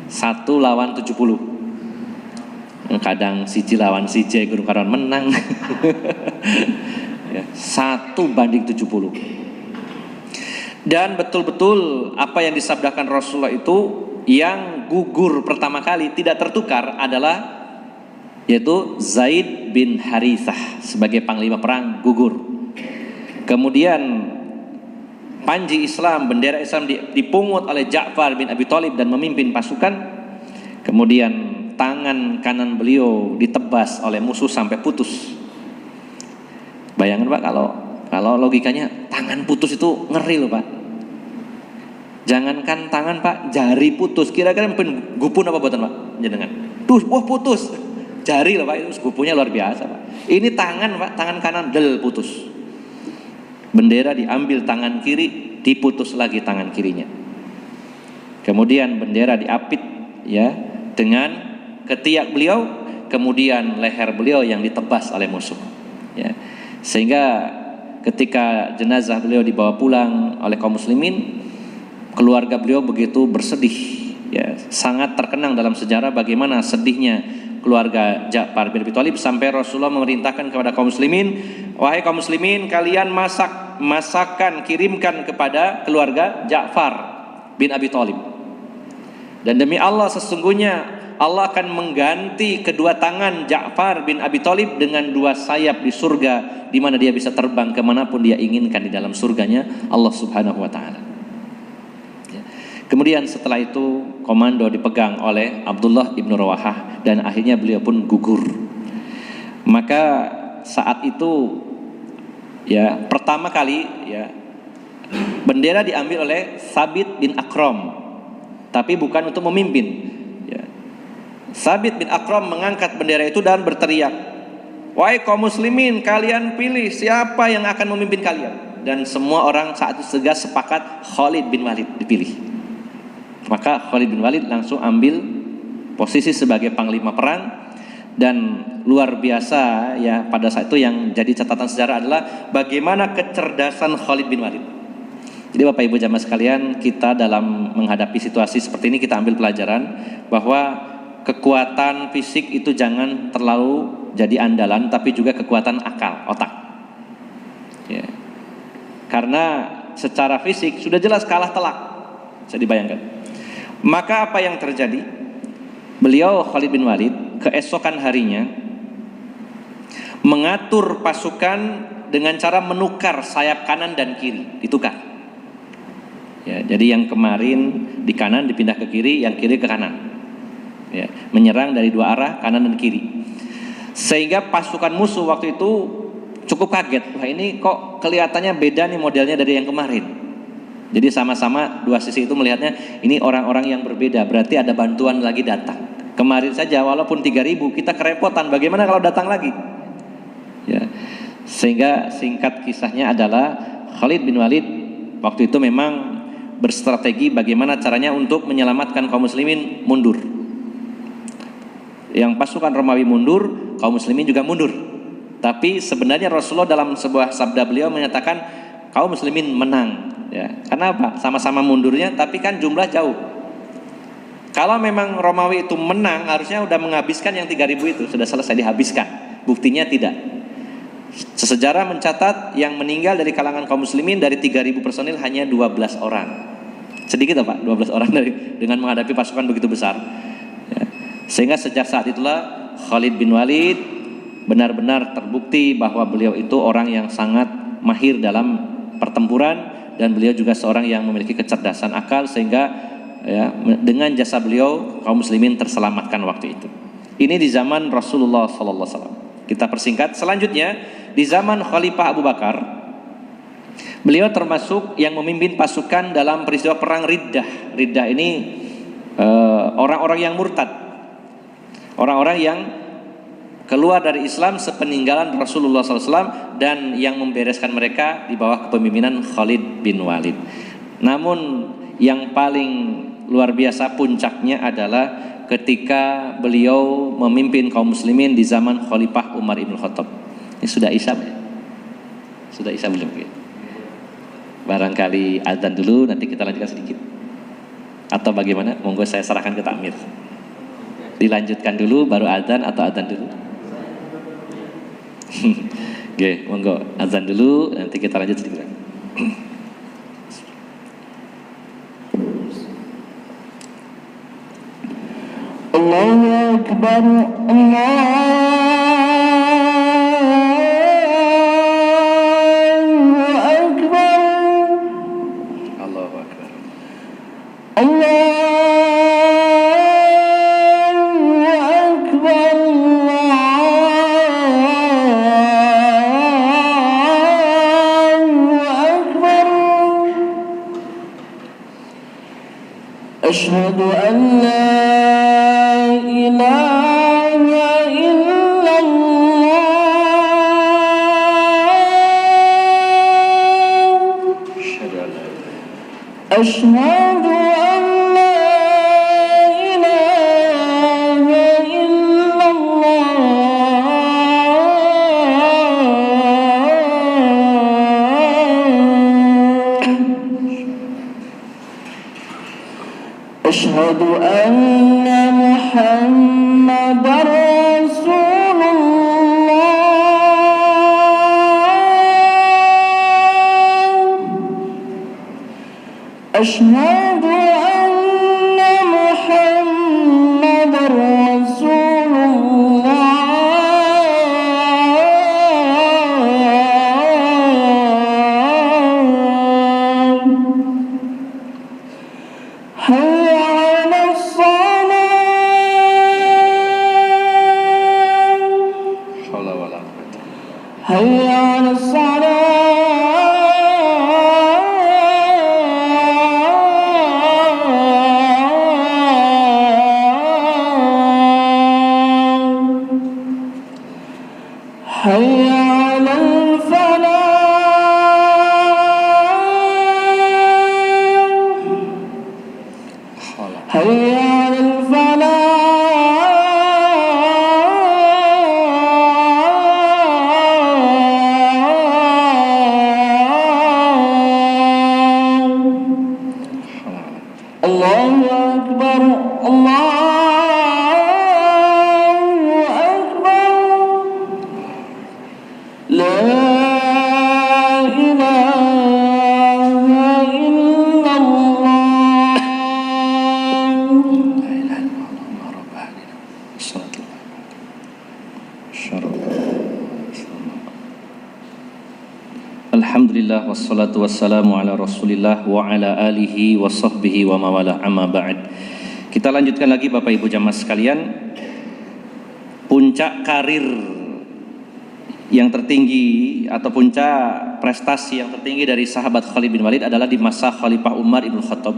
1 lawan 70. Kadang siji lawan siji guru karon menang. Ya, 1 banding 70. Dan betul-betul apa yang disabdakan Rasulullah itu, yang gugur pertama kali tidak tertukar adalah yaitu Zaid bin Harithah sebagai panglima perang gugur. Kemudian panji Islam, bendera Islam dipungut oleh Ja'far bin Abi Thalib dan memimpin pasukan. Kemudian tangan kanan beliau ditebas oleh musuh sampai putus. Bayangkan Pak, kalau logikanya tangan putus itu ngeri loh Pak. Jangankan tangan Pak, jari putus. Kira-kira mungkin gupun apa buatan Pak? Jangan. Wah putus. Jari loh Pak, itu gupunya luar biasa Pak. Ini tangan Pak, tangan kanan del putus. Bendera diambil tangan kiri, diputus lagi tangan kirinya. Kemudian bendera diapit ya dengan ketiak beliau, kemudian leher beliau yang ditebas oleh musuh. Ya. Sehingga ketika jenazah beliau dibawa pulang oleh kaum muslimin, keluarga beliau begitu bersedih. Ya, sangat terkenang dalam sejarah bagaimana sedihnya keluarga Ja'far bin Abi Thalib sampai Rasulullah memerintahkan kepada kaum muslimin, wahai kaum muslimin, kalian masakan kirimkan kepada keluarga Ja'far bin Abi Thalib. Dan demi Allah, sesungguhnya Allah akan mengganti kedua tangan Ja'far bin Abi Thalib dengan 2 sayap di surga, di mana dia bisa terbang kemanapun dia inginkan di dalam surganya Allah Subhanahu wa taala. Kemudian setelah itu komando dipegang oleh Abdullah ibnu Rawahah dan akhirnya beliau pun gugur. Maka saat itu ya pertama kali ya bendera diambil oleh Thabit bin Akram tapi bukan untuk memimpin. Ya. Thabit bin Aqram mengangkat bendera itu dan berteriak, "Wahai kaum muslimin, kalian pilih siapa yang akan memimpin kalian." Dan semua orang saat itu tegas sepakat Khalid bin Walid dipilih. Maka Khalid bin Walid langsung ambil posisi sebagai panglima perang. Dan luar biasa ya, pada saat itu yang jadi catatan sejarah adalah bagaimana kecerdasan Khalid bin Walid. Jadi Bapak Ibu jamaah sekalian, kita dalam menghadapi situasi seperti ini kita ambil pelajaran bahwa kekuatan fisik itu jangan terlalu jadi andalan, tapi juga kekuatan akal, otak. Ya. Karena secara fisik sudah jelas kalah telak, bisa dibayangkan. Maka apa yang terjadi? Beliau Khalid bin Walid keesokan harinya mengatur pasukan dengan cara menukar sayap kanan dan kiri, ditukar. Ya, jadi yang kemarin di kanan dipindah ke kiri, yang kiri ke kanan. Ya, menyerang dari dua arah, kanan dan kiri. Sehingga pasukan musuh waktu itu cukup kaget. Wah, ini kok kelihatannya beda nih modelnya dari yang kemarin. Jadi sama-sama dua sisi itu melihatnya ini orang-orang yang berbeda, berarti ada bantuan lagi datang. Kemarin saja walaupun 3.000 kita kerepotan, bagaimana kalau datang lagi? Ya. Sehingga singkat kisahnya adalah Khalid bin Walid waktu itu memang berstrategi bagaimana caranya untuk menyelamatkan kaum muslimin mundur. Yang pasukan Romawi mundur, kaum muslimin juga mundur. Tapi sebenarnya Rasulullah dalam sebuah sabda beliau menyatakan kaum muslimin menang. Ya. Karena apa? Sama-sama mundurnya, tapi kan jumlah jauh. Kalau memang Romawi itu menang, harusnya sudah menghabiskan yang 3.000 itu, sudah selesai dihabiskan. Buktinya tidak. Sejarah mencatat yang meninggal dari kalangan kaum muslimin dari 3.000 personil hanya 12 orang. Sedikit Pak, 12 orang dengan menghadapi pasukan begitu besar. Ya. Sehingga sejak saat itulah Khalid bin Walid benar-benar terbukti bahwa beliau itu orang yang sangat mahir dalam pertempuran, dan beliau juga seorang yang memiliki kecerdasan akal, sehingga ya, dengan jasa beliau kaum muslimin terselamatkan waktu itu. Ini di zaman Rasulullah SAW. Kita persingkat. Selanjutnya di zaman Khalifah Abu Bakar, beliau termasuk yang memimpin pasukan dalam peristiwa perang Riddah. Riddah ini orang-orang yang murtad, orang-orang yang keluar dari Islam sepeninggalan Rasulullah SAW, dan yang membereskan mereka di bawah kepemimpinan Khalid bin Walid. Namun yang paling luar biasa puncaknya adalah ketika beliau memimpin kaum muslimin di zaman Khalifah Umar ibn Khattab. Ini sudah isya ya? Sudah isya belum? Barangkali azan dulu, nanti kita lanjutkan sedikit. Atau bagaimana? Monggo saya serahkan ke takmir. Dilanjutkan dulu baru azan atau azan dulu? Oke, monggo azan dulu, nanti kita lanjut sedikit. Allahu Akbar, Allahu Akbar, Allahu Akbar, Allahu Akbar, Allahu Akbar. Asyhadu an la أشهد أن لا إله إلا الله أشهد أن محمدًا رسول الله أشهد أن محمدًا رسول الله حي على الصلاة حي على الصلاة حي على الفلاح حي على الفلاح الله أكبر الله أكبر لا إله إلا الله Alhamdulillah wassalatu wassalamu ala Rasulillah wa ala alihi wa sahbihi wa mawalah amma ba'd. Kita lanjutkan lagi Bapak Ibu jamaah sekalian. Puncak karir yang tertinggi atau puncak prestasi yang tertinggi dari sahabat Khalid bin Walid adalah di masa Khalifah Umar ibn Khattab,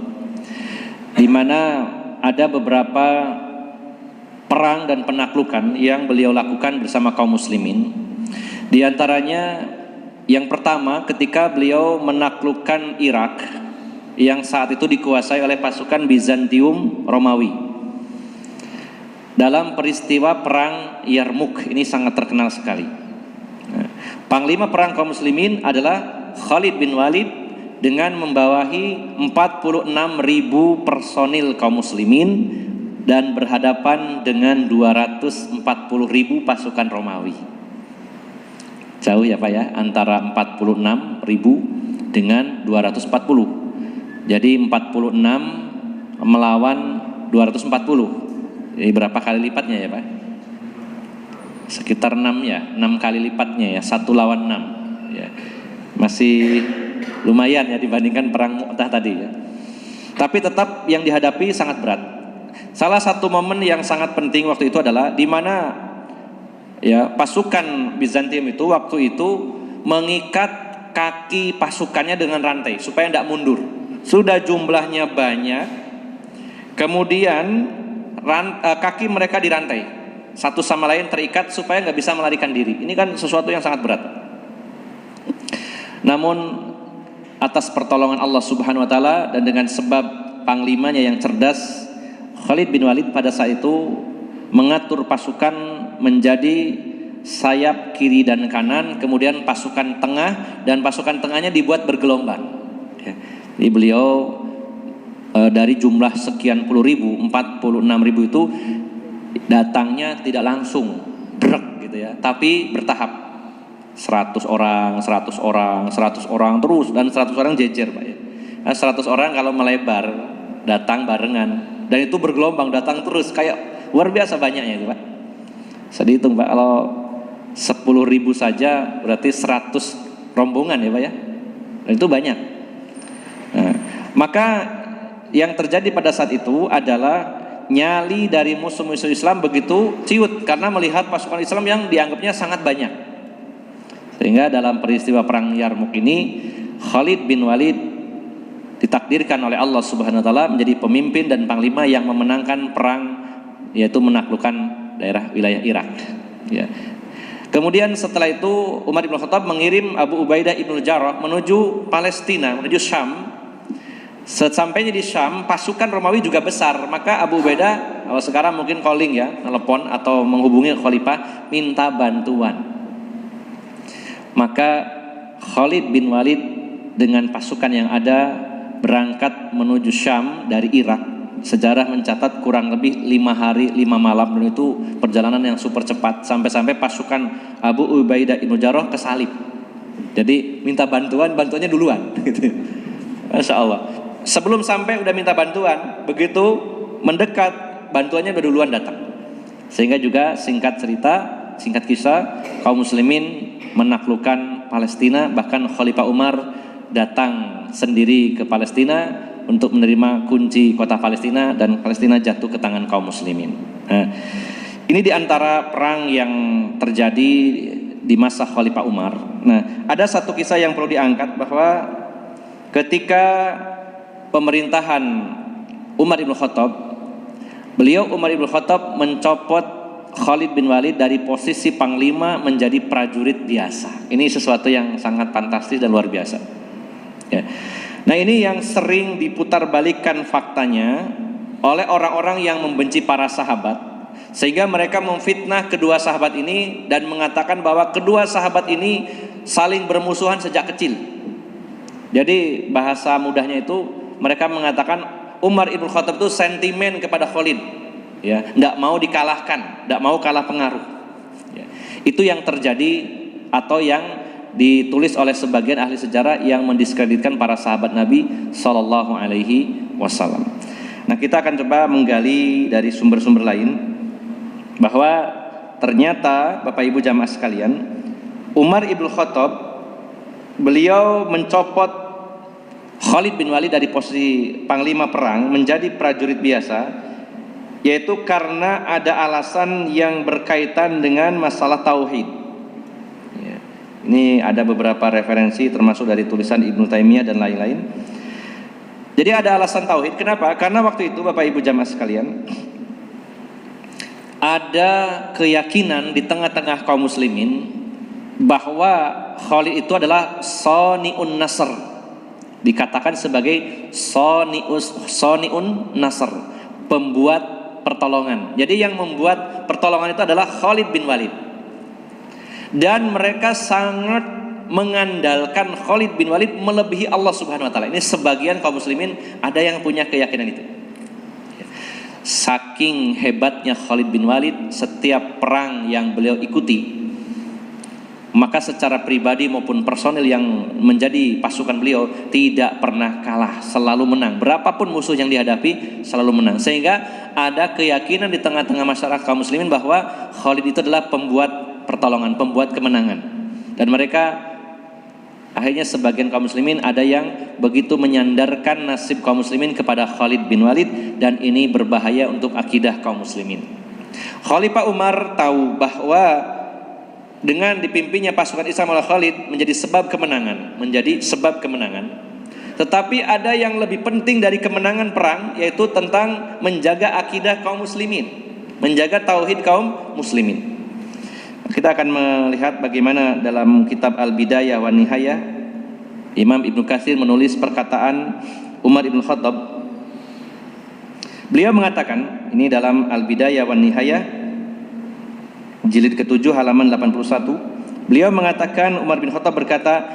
di mana ada beberapa perang dan penaklukan yang beliau lakukan bersama kaum muslimin. Di antaranya yang pertama ketika beliau menaklukkan Irak yang saat itu dikuasai oleh pasukan Bizantium Romawi dalam peristiwa perang Yarmuk. Ini sangat terkenal sekali. Panglima perang kaum muslimin adalah Khalid bin Walid dengan membawahi 46.000 personil kaum muslimin dan berhadapan dengan 240.000 pasukan Romawi. Jauh ya Pak ya, antara 46.000 dengan 240. Jadi 46 melawan 240. Jadi berapa kali lipatnya ya Pak? Sekitar 6 ya, 6 kali lipatnya ya, 1 lawan 6 ya. Masih lumayan ya dibandingkan perang Mu'tah tadi ya. Tapi tetap yang dihadapi sangat berat. Salah satu momen yang sangat penting waktu itu adalah di mana ya pasukan Bizantium itu waktu itu mengikat kaki pasukannya dengan rantai supaya tidak mundur. Sudah jumlahnya banyak, kemudian kaki mereka dirantai, satu sama lain terikat supaya nggak bisa melarikan diri. Ini kan sesuatu yang sangat berat. Namun atas pertolongan Allah Subhanahu Wa Taala dan dengan sebab panglimanya yang cerdas, Khalid bin Walid pada saat itu mengatur pasukan menjadi sayap kiri dan kanan, kemudian pasukan tengah, dan pasukan tengahnya dibuat bergelombang. Jadi beliau dari jumlah sekian puluh ribu, 46.000 itu datangnya tidak langsung brek gitu ya, tapi bertahap. 100 orang, 100 orang, 100 orang terus, dan 100 orang jejer Pak ya. Nah, 100 orang kalau melebar datang barengan, dan itu bergelombang datang terus, kayak luar biasa banyaknya itu Pak. Saya dihitung Pak, kalau 10.000 saja berarti 100 rombongan ya Pak ya. Dan itu banyak. Nah, maka yang terjadi pada saat itu adalah nyali dari musuh-musuh Islam begitu ciut karena melihat pasukan Islam yang dianggapnya sangat banyak. Sehingga dalam peristiwa perang Yarmuk ini Khalid bin Walid ditakdirkan oleh Allah Subhanahu Wa Taala menjadi pemimpin dan panglima yang memenangkan perang, yaitu menaklukkan daerah wilayah Irak ya. Kemudian setelah itu Umar bin Khattab mengirim Abu Ubaidah ibn Jarrah menuju Palestina, menuju Syam. Sesampainya di Syam, pasukan Romawi juga besar. Maka Abu Ubaidah, kalau sekarang mungkin calling ya, telepon atau menghubungi Khalifah minta bantuan. Maka Khalid bin Walid dengan pasukan yang ada berangkat menuju Syam dari Irak. Sejarah mencatat kurang lebih 5 hari 5 malam, dan itu perjalanan yang super cepat, sampai-sampai pasukan Abu Ubaidah ibn Jarrah kesalip. Jadi minta bantuannya duluan gitu. Masya Allah. Sebelum sampai udah minta bantuan, begitu mendekat bantuannya udah duluan datang. Sehingga juga singkat kisah, kaum muslimin menaklukkan Palestina. Bahkan Khalifah Umar datang sendiri ke Palestina untuk menerima kunci kota Palestina, dan Palestina jatuh ke tangan kaum muslimin. Nah, ini diantara perang yang terjadi di masa Khalifah Umar. Nah, ada satu kisah yang perlu diangkat, bahwa ketika pemerintahan Umar ibn Khattab, Umar ibn Khattab mencopot Khalid bin Walid dari posisi panglima menjadi prajurit biasa. Ini sesuatu yang sangat fantastis dan luar biasa. Ya. Nah, ini yang sering diputarbalikkan faktanya oleh orang-orang yang membenci para sahabat, sehingga mereka memfitnah kedua sahabat ini dan mengatakan bahwa kedua sahabat ini saling bermusuhan sejak kecil. Jadi bahasa mudahnya itu mereka mengatakan Umar ibn Khattab itu sentimen kepada Khalid, ya, tidak mau dikalahkan, tidak mau kalah pengaruh. Ya. Itu yang terjadi atau yang ditulis oleh sebagian ahli sejarah yang mendiskreditkan para sahabat Nabi Sallallahu Alaihi Wasallam. Nah, kita akan coba menggali dari sumber-sumber lain bahwa ternyata Bapak Ibu jamaah sekalian, Umar ibn Khattab beliau mencopot Khalid bin Walid dari posisi panglima perang menjadi prajurit biasa, yaitu karena ada alasan yang berkaitan dengan masalah tauhid. Ya. Ini ada beberapa referensi termasuk dari tulisan Ibnu Taimiyah dan lain-lain. Jadi ada alasan tauhid. Kenapa? Karena waktu itu Bapak Ibu jamaah sekalian, ada keyakinan di tengah-tengah kaum muslimin bahwa Khalid itu adalah Soni'un Nasr, dikatakan sebagai Soni'un Nasr, pembuat pertolongan. Jadi yang membuat pertolongan itu adalah Khalid bin Walid, dan mereka sangat mengandalkan Khalid bin Walid melebihi Allah Subhanahu wa taala. Ini sebagian kaum muslimin ada yang punya keyakinan itu. Saking hebatnya Khalid bin Walid, setiap perang yang beliau ikuti, maka secara pribadi maupun personil yang menjadi pasukan beliau tidak pernah kalah, selalu menang. Berapapun musuh yang dihadapi selalu menang. Sehingga ada keyakinan di tengah-tengah masyarakat kaum muslimin bahwa Khalid itu adalah pembuat pertolongan, pembuat kemenangan. Dan mereka akhirnya sebagian kaum muslimin ada yang begitu menyandarkan nasib kaum muslimin kepada Khalid bin Walid, dan ini berbahaya untuk akidah kaum muslimin. Khalifah Umar tahu bahwa dengan dipimpinnya pasukan Islam oleh Khalid menjadi sebab kemenangan, tetapi ada yang lebih penting dari kemenangan perang, yaitu tentang menjaga akidah kaum muslimin, menjaga tauhid kaum muslimin. Kita akan melihat bagaimana dalam kitab Al-Bidayah wa Nihayah Imam Ibnu Katsir menulis perkataan Umar ibn Khattab. Beliau mengatakan, ini dalam Al-Bidayah wa Nihayah jilid ke-7 halaman 81. Beliau mengatakan, Umar bin Khattab berkata,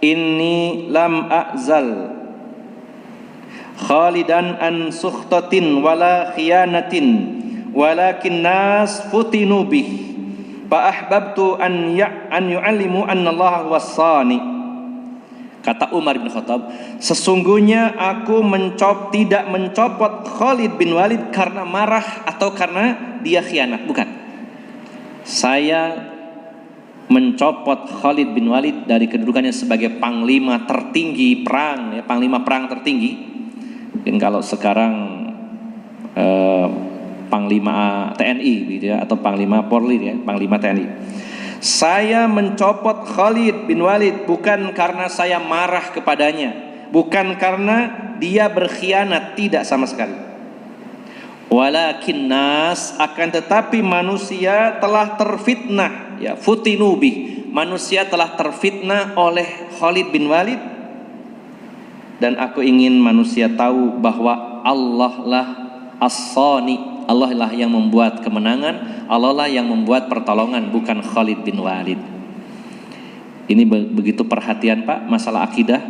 "Inni lam a'zal Khalidan an sukhtatin wala khiyanatin walakin nas futinu bih fa ahbabtu an yu'allimu anna Allah was-sani." Kata Umar bin Khattab, sesungguhnya aku tidak mencopot Khalid bin Walid karena marah atau karena dia khianat, bukan. Saya mencopot Khalid bin Walid dari kedudukannya sebagai panglima tertinggi perang, ya, panglima perang tertinggi. Mungkin kalau sekarang panglima TNI gitu ya, atau panglima Polri ya, panglima TNI. Saya mencopot Khalid bin Walid bukan karena saya marah kepadanya, bukan karena dia berkhianat, tidak sama sekali. Walakin nas, akan tetapi manusia telah terfitnah, ya, futinubi, manusia telah terfitnah oleh Khalid bin Walid, dan aku ingin manusia tahu bahwa Allah lah as-sani, Allah lah yang membuat kemenangan, Allah lah yang membuat pertolongan, bukan Khalid bin Walid. Ini begitu perhatian Pak masalah akidah.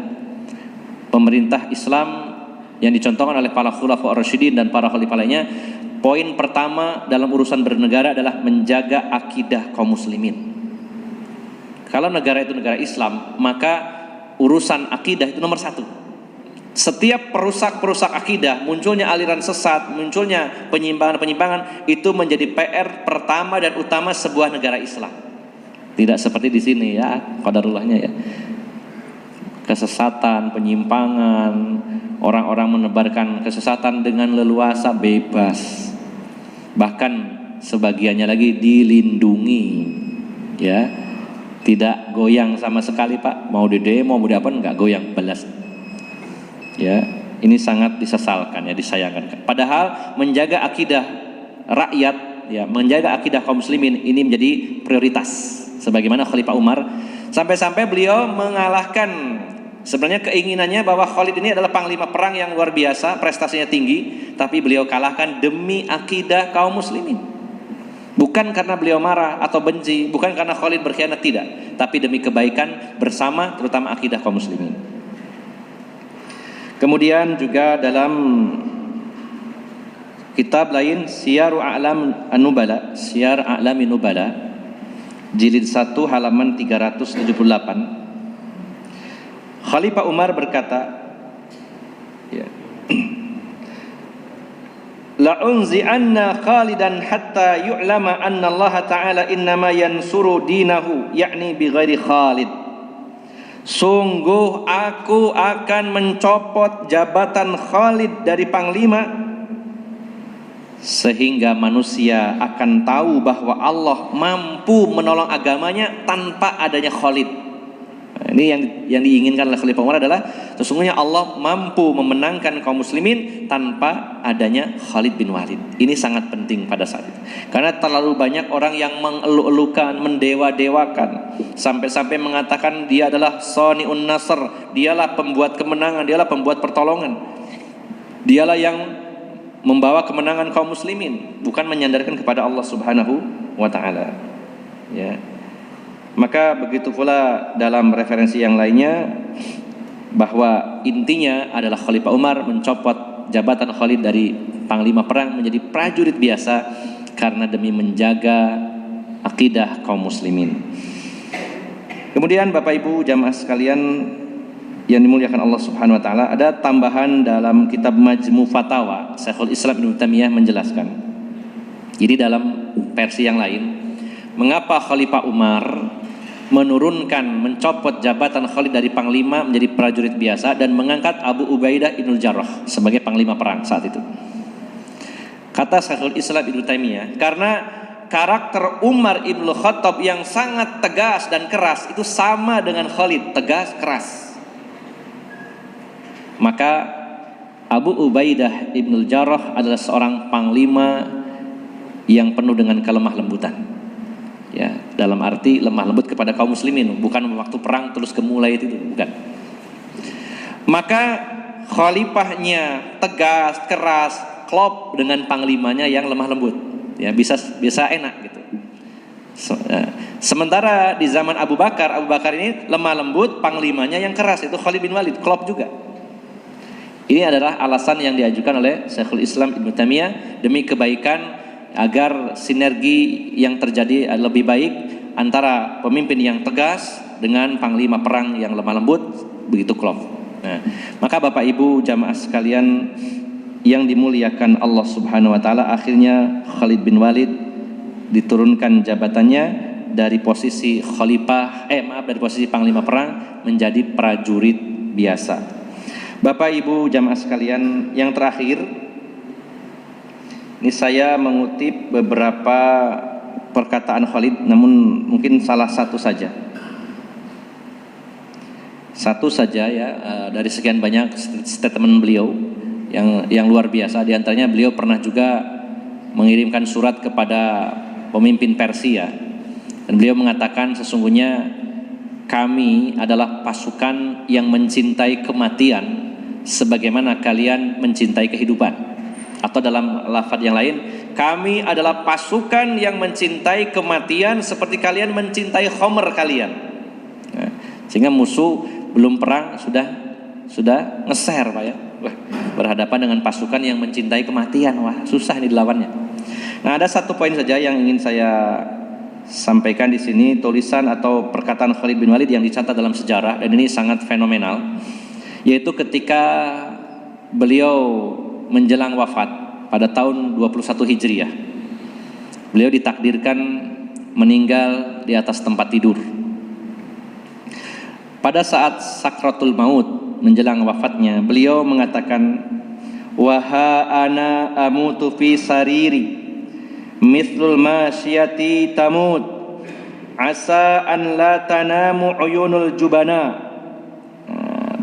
Pemerintah Islam yang dicontohkan oleh para khulafaur rasyidin dan para khalifah lainnya, poin pertama dalam urusan bernegara adalah menjaga akidah kaum muslimin. Kalau negara itu negara Islam, maka urusan akidah itu nomor satu. Setiap perusak akidah, munculnya aliran sesat, munculnya penyimpangan-penyimpangan, itu menjadi PR pertama dan utama sebuah negara Islam. Tidak seperti di sini ya, qadarullahnya ya. Kesesatan, penyimpangan, orang-orang menebarkan kesesatan dengan leluasa, bebas. Bahkan sebagiannya lagi dilindungi, ya, tidak goyang sama sekali Pak. Mau di demo, mau di apa, nggak goyang, balas. Ya, ini sangat disesalkan ya, disayangkan. Padahal menjaga akidah rakyat, ya, menjaga akidah kaum muslimin ini menjadi prioritas sebagaimana Khalifah Umar, sampai-sampai beliau mengalahkan sebenarnya keinginannya bahwa Khalid ini adalah panglima perang yang luar biasa, prestasinya tinggi, tapi beliau kalahkan demi akidah kaum muslimin. Bukan karena beliau marah atau benci, bukan karena Khalid berkhianat, tidak, tapi demi kebaikan bersama, terutama akidah kaum muslimin. Kemudian juga dalam kitab lain, Syiar A'lam An-Nubala, Syiar A'lamin Nubala, jilid 1 halaman 378, Khalifah Umar berkata, ya, la'unzi'anna Khalidan hatta yu'lama anna Allah Ta'ala innama yansuru dinahu, yakni bighairi Khalid. Sungguh aku akan mencopot jabatan Khalid dari panglima, sehingga manusia akan tahu bahwa Allah mampu menolong agamanya tanpa adanya Khalid. Ini yang diinginkan oleh Khalifah Umar adalah sesungguhnya Allah mampu memenangkan kaum muslimin tanpa adanya Khalid bin Walid. Ini sangat penting pada saat itu, karena terlalu banyak orang yang mengeluh-elukan, mendewa-dewakan, sampai-sampai mengatakan dia adalah Sani'un Nasr, dialah pembuat kemenangan, dialah pembuat pertolongan, dialah yang membawa kemenangan kaum muslimin, bukan menyandarkan kepada Allah Subhanahu wa taala. Ya. Maka begitu pula dalam referensi yang lainnya, bahwa intinya adalah Khalifah Umar mencopot jabatan Khalid dari panglima perang menjadi prajurit biasa karena demi menjaga akidah kaum muslimin. Kemudian Bapak Ibu jamaah sekalian yang dimuliakan Allah Subhanahu wa taala, ada tambahan dalam kitab Majmu' Fatawa, Syekhul Islam Ibnu Taimiyah menjelaskan. Jadi dalam versi yang lain, mengapa Khalifah Umar menurunkan, mencopot jabatan Khalid dari panglima menjadi prajurit biasa dan mengangkat Abu Ubaidah Ibnul Jarrah sebagai panglima perang saat itu. Kata Syekhul Islam Ibnu Taimiyah, karena karakter Umar Ibnul Khattab yang sangat tegas dan keras itu sama dengan Khalid, tegas, keras. Maka Abu Ubaidah Ibnul Jarrah adalah seorang panglima yang penuh dengan kelemah lembutan. Ya, dalam arti lemah lembut kepada kaum muslimin, bukan waktu perang terus gemulai itu, bukan. Maka khalifahnya tegas, keras, klop dengan panglimanya yang lemah lembut. Ya, bisa enak gitu. Sementara di zaman Abu Bakar ini lemah lembut, panglimanya yang keras, itu Khalid bin Walid, klop juga. Ini adalah alasan yang diajukan oleh Syekhul Islam Ibnu Taimiyah demi kebaikan, agar sinergi yang terjadi lebih baik antara pemimpin yang tegas dengan panglima perang yang lemah lembut, begitu klop. Nah, maka Bapak Ibu jamaah sekalian yang dimuliakan Allah Subhanahu wa taala, akhirnya Khalid bin Walid diturunkan jabatannya dari posisi dari posisi panglima perang menjadi prajurit biasa. Bapak Ibu jamaah sekalian, yang terakhir ini saya mengutip beberapa perkataan Khalid, namun mungkin salah satu saja. Ya, dari sekian banyak statement beliau yang luar biasa. Di antaranya beliau pernah juga mengirimkan surat kepada pemimpin Persia, dan beliau mengatakan sesungguhnya kami adalah pasukan yang mencintai kematian sebagaimana kalian mencintai kehidupan. Atau dalam lafaz yang lain, kami adalah pasukan yang mencintai kematian seperti kalian mencintai khamr kalian. Nah, sehingga musuh belum perang sudah ngeser, Pak ya. Berhadapan dengan pasukan yang mencintai kematian, wah susah ini dilawannya. Nah, ada satu poin saja yang ingin saya sampaikan di sini, tulisan atau perkataan Khalid bin Walid yang dicatat dalam sejarah, dan ini sangat fenomenal, yaitu ketika beliau menjelang wafat pada tahun 21 Hijriah. Beliau ditakdirkan meninggal di atas tempat tidur. Pada saat sakratul maut menjelang wafatnya, beliau mengatakan, "Wa ha ana amutu fi sariri mithlul masyiyati tamut asa an la tanamu uyunul jubana."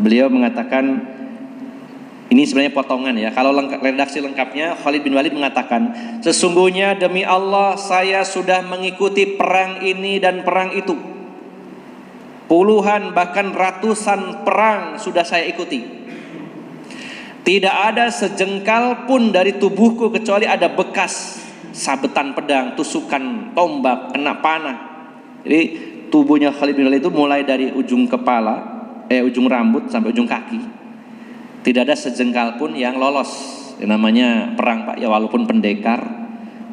Beliau mengatakan, Ini sebenarnya potongan ya. Kalau redaksi lengkapnya, Khalid bin Walid mengatakan, sesungguhnya demi Allah saya sudah mengikuti perang ini dan perang itu. Puluhan bahkan ratusan perang sudah saya ikuti. Tidak ada sejengkal pun dari tubuhku kecuali ada bekas sabetan pedang, tusukan tombak, kena panah. Jadi tubuhnya Khalid bin Walid itu mulai dari ujung kepala, ujung rambut sampai ujung kaki. Tidak ada sejengkal pun yang lolos. Yang namanya perang Pak, ya walaupun pendekar,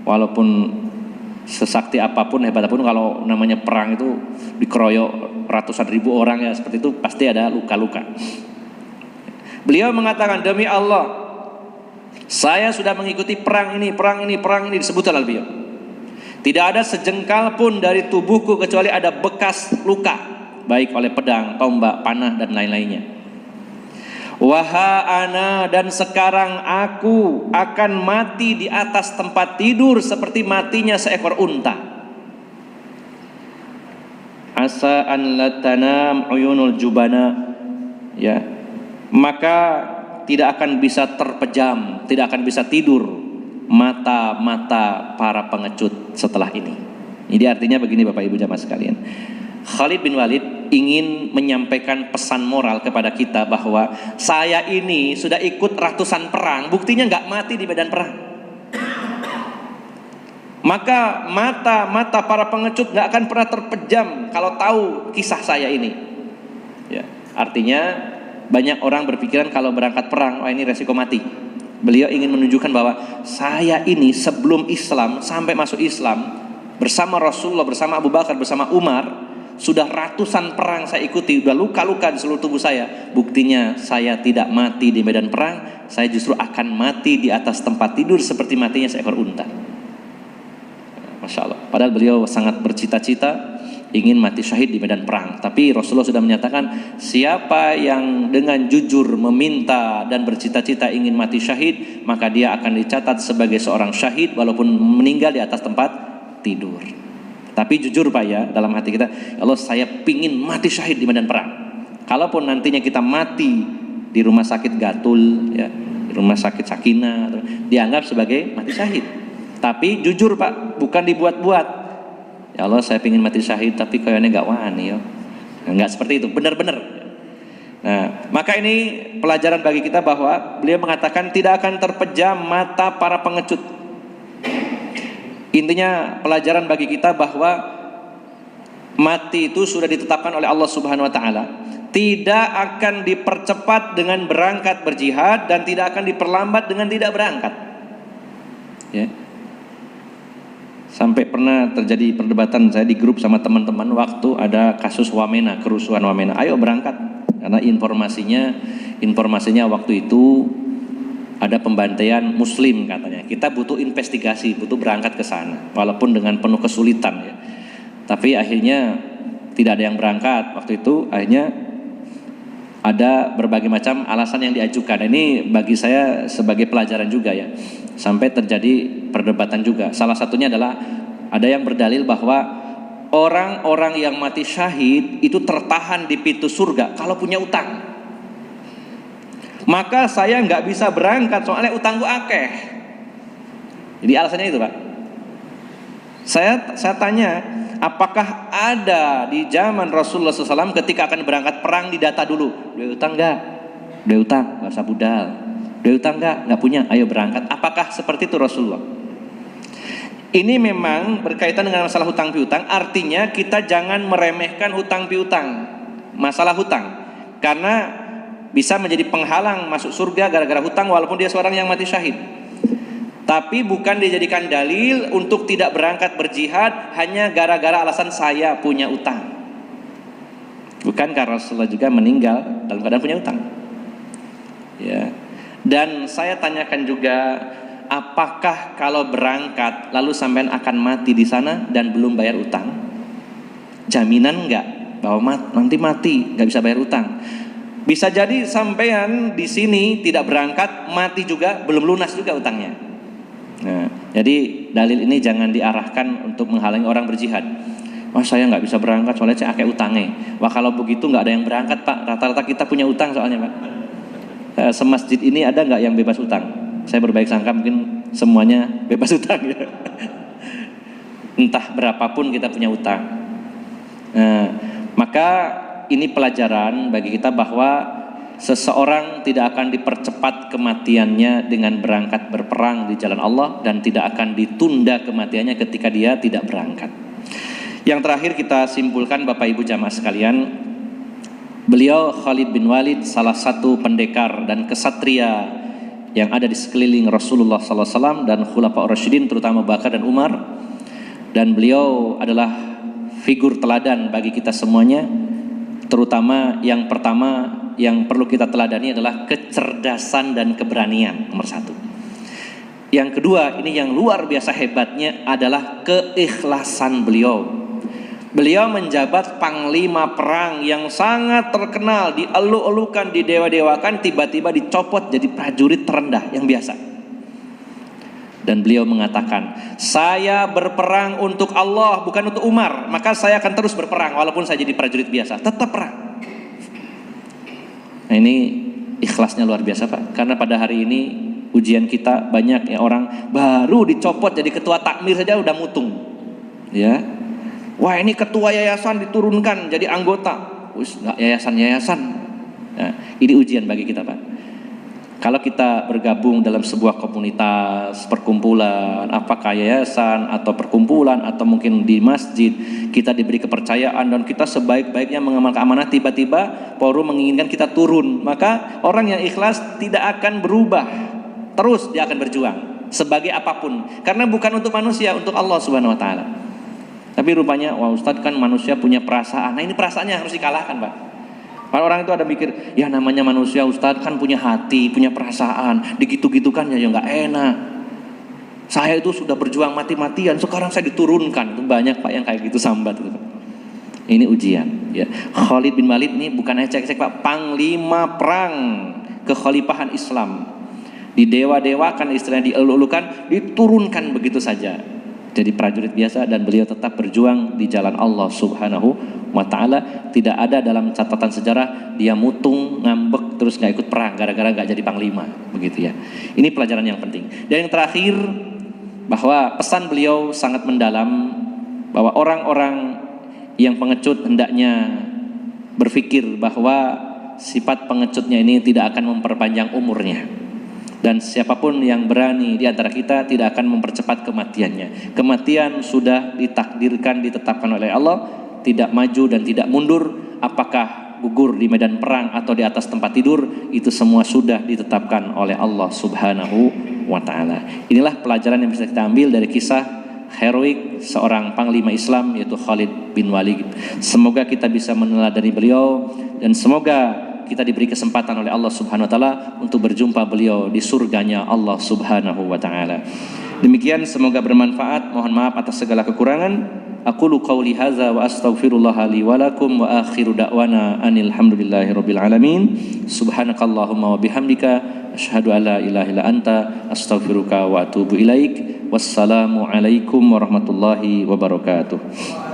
walaupun sesakti apapun, hebat apapun, kalau namanya perang itu dikeroyok ratusan ribu orang ya seperti itu, pasti ada luka-luka. Beliau mengatakan, demi Allah saya sudah mengikuti perang ini disebutkan oleh beliau. Tidak ada sejengkal pun dari tubuhku kecuali ada bekas luka, baik oleh pedang, tombak, panah dan lain-lainnya. Wahana, dan sekarang aku akan mati di atas tempat tidur seperti matinya seekor unta. Asa an latanam uyunul jubana, ya, maka tidak akan bisa terpejam, tidak akan bisa tidur mata-mata para pengecut setelah ini. Jadi artinya begini Bapak Ibu jamaah sekalian, Khalid bin Walid ingin menyampaikan pesan moral kepada kita bahwa saya ini sudah ikut ratusan perang, buktinya nggak mati di medan perang. Maka mata para pengecut nggak akan pernah terpejam kalau tahu kisah saya ini. Ya, artinya banyak orang berpikiran kalau berangkat perang, wah ini resiko mati. Beliau ingin menunjukkan bahwa saya ini sebelum Islam sampai masuk Islam bersama Rasulullah, bersama Abu Bakar, bersama Umar, sudah ratusan perang saya ikuti, sudah luka-luka di seluruh tubuh saya. Buktinya saya tidak mati di medan perang, saya justru akan mati di atas tempat tidur seperti matinya seekor unta. Masya Allah. Padahal beliau sangat bercita-cita ingin mati syahid di medan perang. Tapi Rasulullah sudah menyatakan, siapa yang dengan jujur meminta dan bercita-cita ingin mati syahid, maka dia akan dicatat sebagai seorang syahid walaupun meninggal di atas tempat tidur. Tapi jujur Pak ya, dalam hati kita, ya Allah saya pingin mati syahid di medan perang. Kalaupun nantinya kita mati di rumah sakit Gatul, ya, di rumah sakit Sakinah, dianggap sebagai mati syahid. Tapi jujur Pak, bukan dibuat-buat. Ya Allah saya pingin mati syahid, tapi kayaknya gak wani ya. Enggak seperti itu, benar-benar. Nah, maka ini pelajaran bagi kita bahwa beliau mengatakan tidak akan terpejam mata para pengecut. Intinya pelajaran bagi kita bahwa mati itu sudah ditetapkan oleh Allah Subhanahu wa taala, tidak akan dipercepat dengan berangkat berjihad dan tidak akan diperlambat dengan tidak berangkat. Ya. Sampai pernah terjadi perdebatan saya di grup sama teman-teman waktu ada kasus Wamena, kerusuhan Wamena. Ayo berangkat, karena informasinya waktu itu ada pembantaian muslim katanya. Kita butuh investigasi, butuh berangkat ke sana walaupun dengan penuh kesulitan ya. Tapi akhirnya tidak ada yang berangkat waktu itu. Akhirnya ada berbagai macam alasan yang diajukan. Ini bagi saya sebagai pelajaran juga ya. Sampai terjadi perdebatan juga. Salah satunya adalah ada yang berdalil bahwa orang-orang yang mati syahid itu tertahan di pintu surga kalau punya utang. Maka saya nggak bisa berangkat soalnya utangku akeh. Jadi alasannya itu Pak. Saya tanya, apakah ada di zaman Rasulullah SAW ketika akan berangkat perang didata dulu, dia utang nggak? Dia utang, nggak usah budal. Dia utang nggak punya, ayo berangkat. Apakah seperti itu Rasulullah? Ini memang berkaitan dengan masalah hutang piutang. Artinya kita jangan meremehkan hutang piutang, masalah hutang, karena bisa menjadi penghalang masuk surga gara-gara hutang walaupun dia seorang yang mati syahid. Tapi bukan dijadikan dalil untuk tidak berangkat berjihad hanya gara-gara alasan saya punya utang. Bukan, karena Rasulullah juga meninggal dalam keadaan punya utang. Ya. Dan saya tanyakan juga, apakah kalau berangkat lalu sampean akan mati di sana dan belum bayar utang? Jaminan enggak bahwa nanti mati enggak bisa bayar utang? Bisa jadi sampean di sini tidak berangkat, mati juga belum lunas juga utangnya. Nah, jadi dalil ini jangan diarahkan untuk menghalangi orang berjihad. Wah saya nggak bisa berangkat soalnya saya akeh utangnya. Wah kalau begitu nggak ada yang berangkat Pak. Rata-rata kita punya utang soalnya Pak. semasjid ini ada nggak yang bebas utang? Saya berbaik sangka mungkin semuanya bebas utang ya. Entah berapapun kita punya utang. Maka ini pelajaran bagi kita bahwa seseorang tidak akan dipercepat kematiannya dengan berangkat berperang di jalan Allah, dan tidak akan ditunda kematiannya ketika dia tidak berangkat. Yang terakhir kita simpulkan Bapak Ibu jamaah sekalian, beliau Khalid bin Walid salah satu pendekar dan kesatria yang ada di sekeliling Rasulullah SAW dan Khulafaur Rasyidin, terutama Abu Bakar dan Umar. Dan beliau adalah figur teladan bagi kita semuanya. Terutama yang pertama yang perlu kita teladani adalah kecerdasan dan keberanian, nomor satu. Yang kedua, ini yang luar biasa hebatnya adalah keikhlasan beliau. Beliau menjabat panglima perang yang sangat terkenal, dielu-elukan, didewa-dewakan, tiba-tiba dicopot jadi prajurit terendah yang biasa. Dan beliau mengatakan, saya berperang untuk Allah, bukan untuk Umar, maka saya akan terus berperang walaupun saya jadi prajurit biasa, tetap perang. Nah, ini ikhlasnya luar biasa Pak. Karena pada hari ini ujian kita banyak ya, orang baru dicopot jadi ketua takmir saja udah mutung. Ya. Wah, ini ketua yayasan diturunkan jadi anggota. Wis enggak yayasan-yayasan. Nah, ini ujian bagi kita Pak. Kalau kita bergabung dalam sebuah komunitas, perkumpulan, apakah yayasan atau perkumpulan atau mungkin di masjid, kita diberi kepercayaan dan kita sebaik-baiknya mengamalkan amanah, tiba-tiba forum menginginkan kita turun, maka orang yang ikhlas tidak akan berubah, terus dia akan berjuang sebagai apapun, karena bukan untuk manusia, untuk Allah Subhanahu Wa Taala. Tapi rupanya, wah Ustadz kan manusia punya perasaan. Nah, ini perasaannya harus dikalahkan Pak. Kalau orang itu ada mikir, ya namanya manusia Ustadz kan punya hati, punya perasaan, digitu-gitukan ya nggak enak. Saya itu sudah berjuang mati-matian, sekarang saya diturunkan. Itu banyak Pak yang kayak gitu sambat gitu. Ini ujian ya. Khalid bin Walid ini bukan ecek-ecek Pak, panglima perang kekhalifahan Islam. Didewa-dewakan, istilahnya dielu-elukan, diturunkan begitu saja jadi prajurit biasa, dan beliau tetap berjuang di jalan Allah Subhanahu wa Ta'ala. Tidak ada dalam catatan sejarah dia mutung, ngambek, terus gak ikut perang gara-gara gak jadi panglima, begitu ya. Ini pelajaran yang penting. Dan yang terakhir, bahwa pesan beliau sangat mendalam, bahwa orang-orang yang pengecut hendaknya berpikir bahwa sifat pengecutnya ini tidak akan memperpanjang umurnya. Dan siapapun yang berani di antara kita tidak akan mempercepat kematiannya. Kematian sudah ditakdirkan, ditetapkan oleh Allah, tidak maju dan tidak mundur. Apakah gugur di medan perang atau di atas tempat tidur, itu semua sudah ditetapkan oleh Allah Subhanahu wa Ta'ala. Inilah pelajaran yang bisa kita ambil dari kisah heroik seorang panglima Islam, yaitu Khalid bin Walid. Semoga kita bisa meneladani beliau, dan semoga kita diberi kesempatan oleh Allah Subhanahu wa Ta'ala untuk berjumpa beliau di surganya Allah Subhanahu wa Ta'ala. Demikian, semoga bermanfaat. Mohon maaf atas segala kekurangan. Aqulu qawli hadza wa astaghfirullah li wa lakum wa akhiru da'wana anil hamdulillahirabbil alamin. Subhanakallahumma wa bihamdika asyhadu an la ilaha illa anta astaghfiruka wa atubu ilaik. Wassalamu alaikum warahmatullahi wabarakatuh.